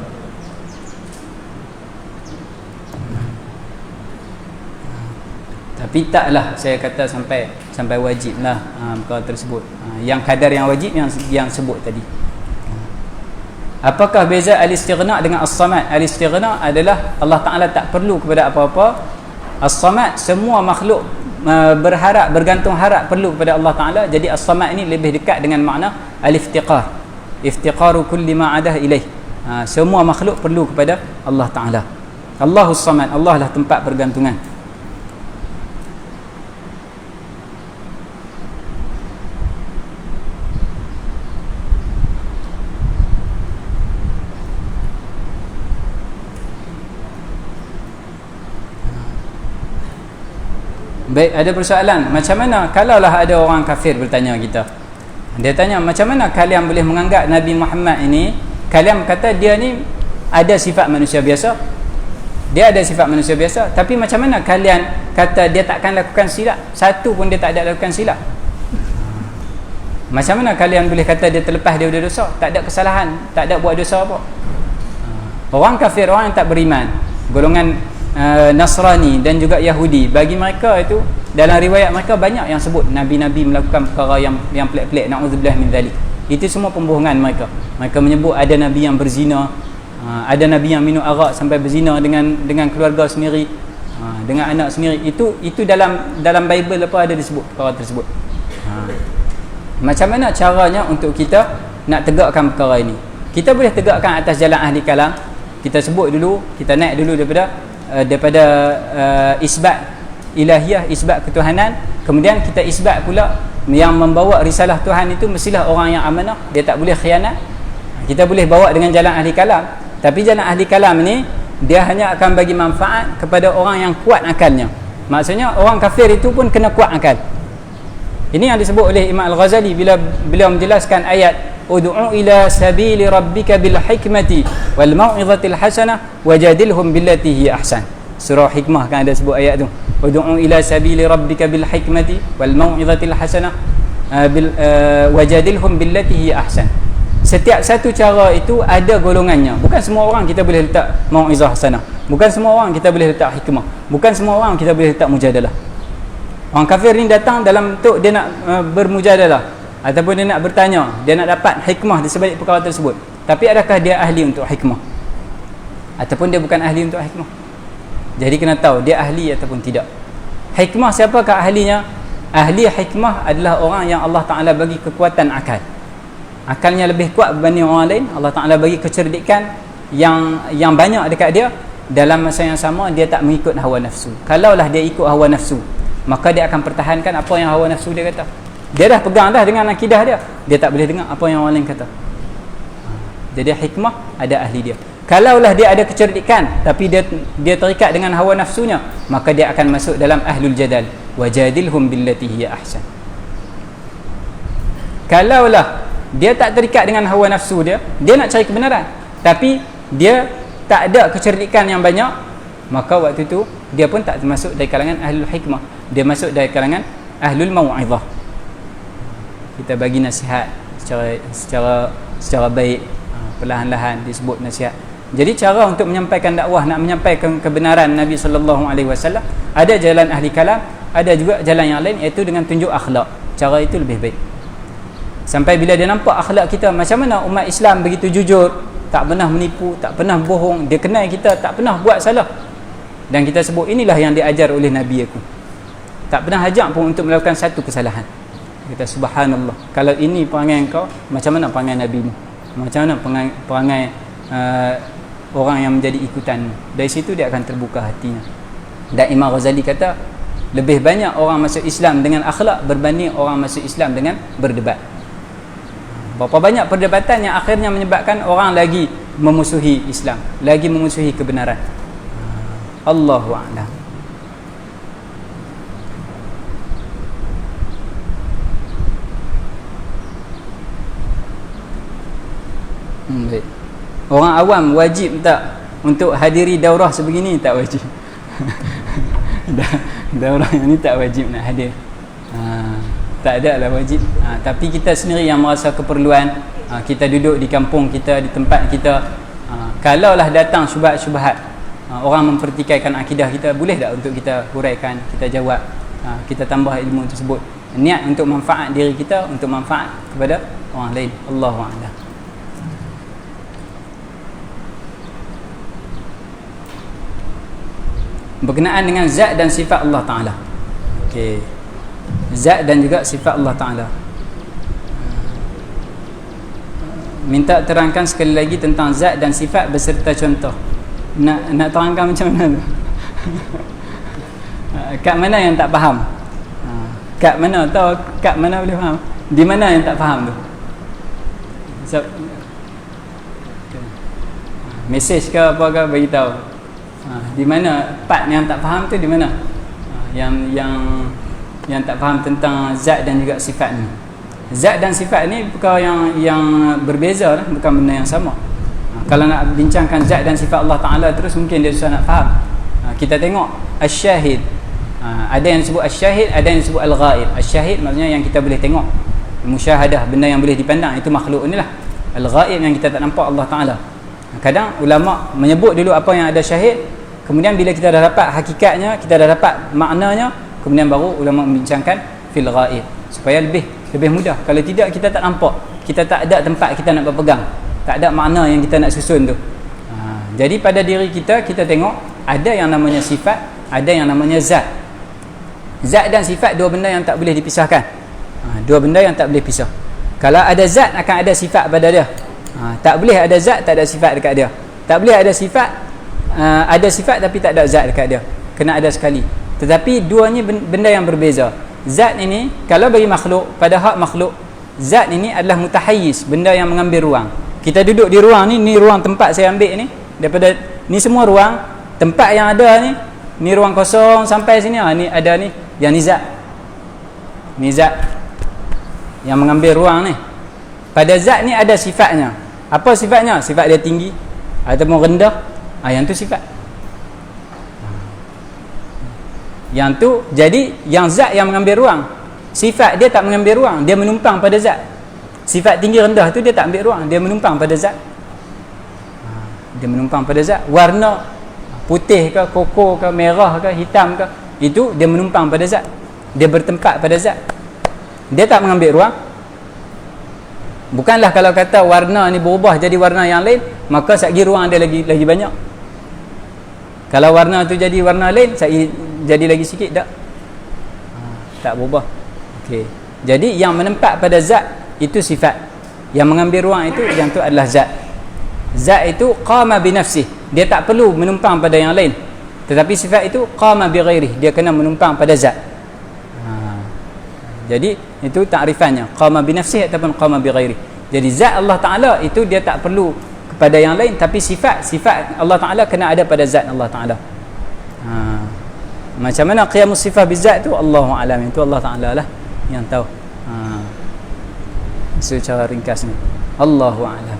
Tapi taklah saya kata sampai wajib lah perkara tersebut. Yang kadar yang wajib yang sebut tadi. Apakah beza al-istighna dengan as-samad? Al-istighna adalah Allah Ta'ala tak perlu kepada apa-apa. As-samad, semua makhluk berharap, bergantung harap perlu kepada Allah Ta'ala. Jadi as-samad ini lebih dekat dengan makna al-iftiqar. Iftiqaru kulli ma'adah ilaih. Semua makhluk perlu kepada Allah Ta'ala. Allahus samad, Allah lah tempat pergantungan. Baik, ada persoalan. Macam mana kalaulah ada orang kafir bertanya kita? Dia tanya, macam mana kalian boleh menganggap Nabi Muhammad ini, kalian kata dia ni ada sifat manusia biasa. Dia ada sifat manusia biasa, tapi macam mana kalian kata dia takkan lakukan silap? Satu pun dia tak ada lakukan silap. Macam mana kalian boleh kata dia terlepas dia dosa? Tak ada kesalahan, tak ada buat dosa apa. Orang kafir, orang yang tak beriman, golongan Nasrani dan juga Yahudi, bagi mereka itu dalam riwayat mereka banyak yang sebut Nabi-Nabi melakukan perkara yang pelik-pelik, na'udzubillah min dzalik. Itu semua pembohongan mereka. Mereka menyebut ada Nabi yang berzina, ada Nabi yang minum arak sampai berzina dengan keluarga sendiri, dengan anak sendiri. Itu dalam Bible apa ada disebut perkara tersebut. Macam mana caranya untuk kita nak tegakkan perkara ini? Kita boleh tegakkan atas jalan ahli kalam. Kita sebut dulu, kita naik dulu daripada isbat ilahiyah, isbat ketuhanan. Kemudian kita isbat pula yang membawa risalah Tuhan itu mestilah orang yang amanah, dia tak boleh khianat. Kita boleh bawa dengan jalan ahli kalam, tapi jalan ahli kalam ni dia hanya akan bagi manfaat kepada orang yang kuat akalnya. Maksudnya orang kafir itu pun kena kuat akal. Ini yang disebut oleh Imam Al-Ghazali bila beliau menjelaskan ayat ud'u ila sabili rabbika bil hikmati wal mau'izatil hasanah wajadilhum billati hi ahsan. Surah Hikmah kan ada sebut ayat tu. Ud'u ila sabili rabbika bil hikmati wal mau'izatil hasanah wajadilhum billati hi ahsan. Setiap satu cara itu ada golongannya. Bukan semua orang kita boleh letak mau'izah hasanah. Bukan semua orang kita boleh letak hikmah. Bukan semua orang kita boleh letak mujadalah. Orang kafir ni datang dalam bentuk dia nak bermujadalah, ataupun dia nak bertanya, dia nak dapat hikmah di sebalik perkara tersebut. Tapi adakah dia ahli untuk hikmah? Ataupun dia bukan ahli untuk hikmah? Jadi kena tahu dia ahli ataupun tidak. Hikmah, siapakah ahlinya? Ahli hikmah adalah orang yang Allah Ta'ala bagi kekuatan akal. Akalnya lebih kuat berbanding orang lain. Allah Ta'ala bagi kecerdikan yang banyak dekat dia. Dalam masa yang sama dia tak mengikut hawa nafsu. Kalaulah dia ikut hawa nafsu, maka dia akan pertahankan apa yang hawa nafsu dia kata. Dia dah pegang dah dengan akidah dia, dia tak boleh dengar apa yang orang lain kata. Jadi hikmah ada ahli dia. Kalaulah dia ada kecerdikan tapi dia terikat dengan hawa nafsunya, maka dia akan masuk dalam ahlul jadal. Wajadilhum billati hiya ahsan. Kalaulah dia tak terikat dengan hawa nafsu dia nak cari kebenaran, tapi dia tak ada kecerdikan yang banyak, maka waktu itu dia pun tak termasuk dari kalangan ahlul hikmah. Dia masuk dari kalangan ahlul mau'izah. Kita bagi nasihat secara baik, perlahan-lahan disebut nasihat. Jadi cara untuk menyampaikan dakwah, nak menyampaikan kebenaran Nabi sallallahu alaihi wasallam, ada jalan ahli kalam, ada juga jalan yang lain, iaitu dengan tunjuk akhlak. Cara itu lebih baik. Sampai bila dia nampak akhlak kita, macam mana umat Islam begitu jujur, tak pernah menipu, tak pernah bohong, dia kenal kita, tak pernah buat salah. Dan kita sebut inilah yang diajar oleh Nabi aku. Tak pernah ajak pun untuk melakukan satu kesalahan. Kita subhanallah. Kalau ini perangai engkau, macam mana perangai Nabi ni? Macam mana perangai orang yang menjadi ikutan? Dari situ dia akan terbuka hatinya. Dan Imam Ghazali kata, lebih banyak orang masuk Islam dengan akhlak berbanding orang masuk Islam dengan berdebat. Berapa banyak perdebatan yang akhirnya menyebabkan orang lagi memusuhi Islam, lagi memusuhi kebenaran. Allahu a'lam. Baik. Orang awam wajib tak untuk hadiri daurah sebegini? Tak wajib. Daurah yang ni tak wajib nak hadir. Tak ada lah wajib. Tapi kita sendiri yang merasa keperluan, kita duduk di kampung kita, di tempat kita, kalaulah datang syubhat-syubhat, orang mempertikaikan akidah kita, boleh tak untuk kita huraikan, kita jawab, kita tambah ilmu tersebut. Niat untuk manfaat diri kita, untuk manfaat kepada orang lain. Allahu a'lam. Berkenaan dengan zat dan sifat Allah Ta'ala. Okey. Zat dan juga sifat Allah Ta'ala. Minta terangkan sekali lagi tentang zat dan sifat beserta contoh. Nak terangkan macam mana tu? Kat mana yang tak faham? Kat mana? Tahu kat mana boleh faham? Di mana yang tak faham tu? Mesej ke apa ke, bagi tahu. Di mana part yang tak faham tu, di mana? Yang tak faham tentang zat dan juga sifat ni. Zat dan sifat ni perkara yang berbeza lah, bukan benda yang sama. Kalau nak bincangkan zat dan sifat Allah Ta'ala terus, mungkin dia susah nak faham. Kita tengok Asy-Syahid. Ada yang disebut Asy-Syahid, ada yang disebut Al-Ghaib. Asy-Syahid maksudnya yang kita boleh tengok, musyahadah, benda yang boleh dipandang, itu makhluk ni lah. Al-Ghaib yang kita tak nampak Allah Ta'ala. Kadang ulama menyebut dulu apa yang ada syahid, kemudian bila kita dah dapat hakikatnya, kita dah dapat maknanya, kemudian baru ulama membincangkan fil ghaib, supaya lebih mudah. Kalau tidak, kita tak nampak, kita tak ada tempat kita nak berpegang, tak ada makna yang kita nak susun tu. Jadi pada diri kita, kita tengok ada yang namanya sifat, ada yang namanya zat. Zat dan sifat dua benda yang tak boleh dipisahkan. Dua benda yang tak boleh pisah. Kalau ada zat, akan ada sifat pada dia. Tak boleh ada zat, tak ada sifat dekat dia. Tak boleh ada sifat, ada sifat tapi tak ada zat dekat dia. Kena ada sekali. Tetapi dua ni benda yang berbeza. Zat ini, kalau bagi makhluk, pada hak makhluk, zat ini adalah mutahayyiz, benda yang mengambil ruang. Kita duduk di ruang ni ruang tempat saya ambil ni, daripada ni semua ruang, tempat yang ada ni ruang kosong sampai sini, ni ada ni, yang ni zat. Ni zat yang mengambil ruang ni. Pada zat ni ada sifatnya. Apa sifatnya? Sifat dia tinggi ataupun rendah, yang tu sifat. Yang tu, jadi yang zat yang mengambil ruang, sifat dia tak mengambil ruang, dia menumpang pada zat. Sifat tinggi rendah tu dia tak ambil ruang, dia menumpang pada zat. Dia menumpang pada zat. Warna putih ke, koko ke, merah ke, hitam ke, itu dia menumpang pada zat, dia bertempat pada zat, dia tak mengambil ruang. Bukanlah kalau kata warna ni berubah jadi warna yang lain, maka segi ruang dia lagi banyak. Kalau warna tu jadi warna lain, jadi lagi sikit tak? Tak berubah. Okey. Jadi yang menempat pada zat itu sifat. Yang mengambil ruang itu, yang tu adalah zat. Zat itu qama bi nafsih. Dia tak perlu menumpang pada yang lain. Tetapi sifat itu qama bi ghairihi. Dia kena menumpang pada zat. Jadi itu takrifannya, qama bi nafsihi ataupun qama bi ghairi. Jadi zat Allah Taala itu dia tak perlu kepada yang lain, tapi sifat Allah Taala kena ada pada zat Allah Taala. Macam mana qiyamus sifah bi zat tu, Allahu a'lam, itu Allah Taala lah yang tahu. Secara ringkas ni, Allahu a'lam.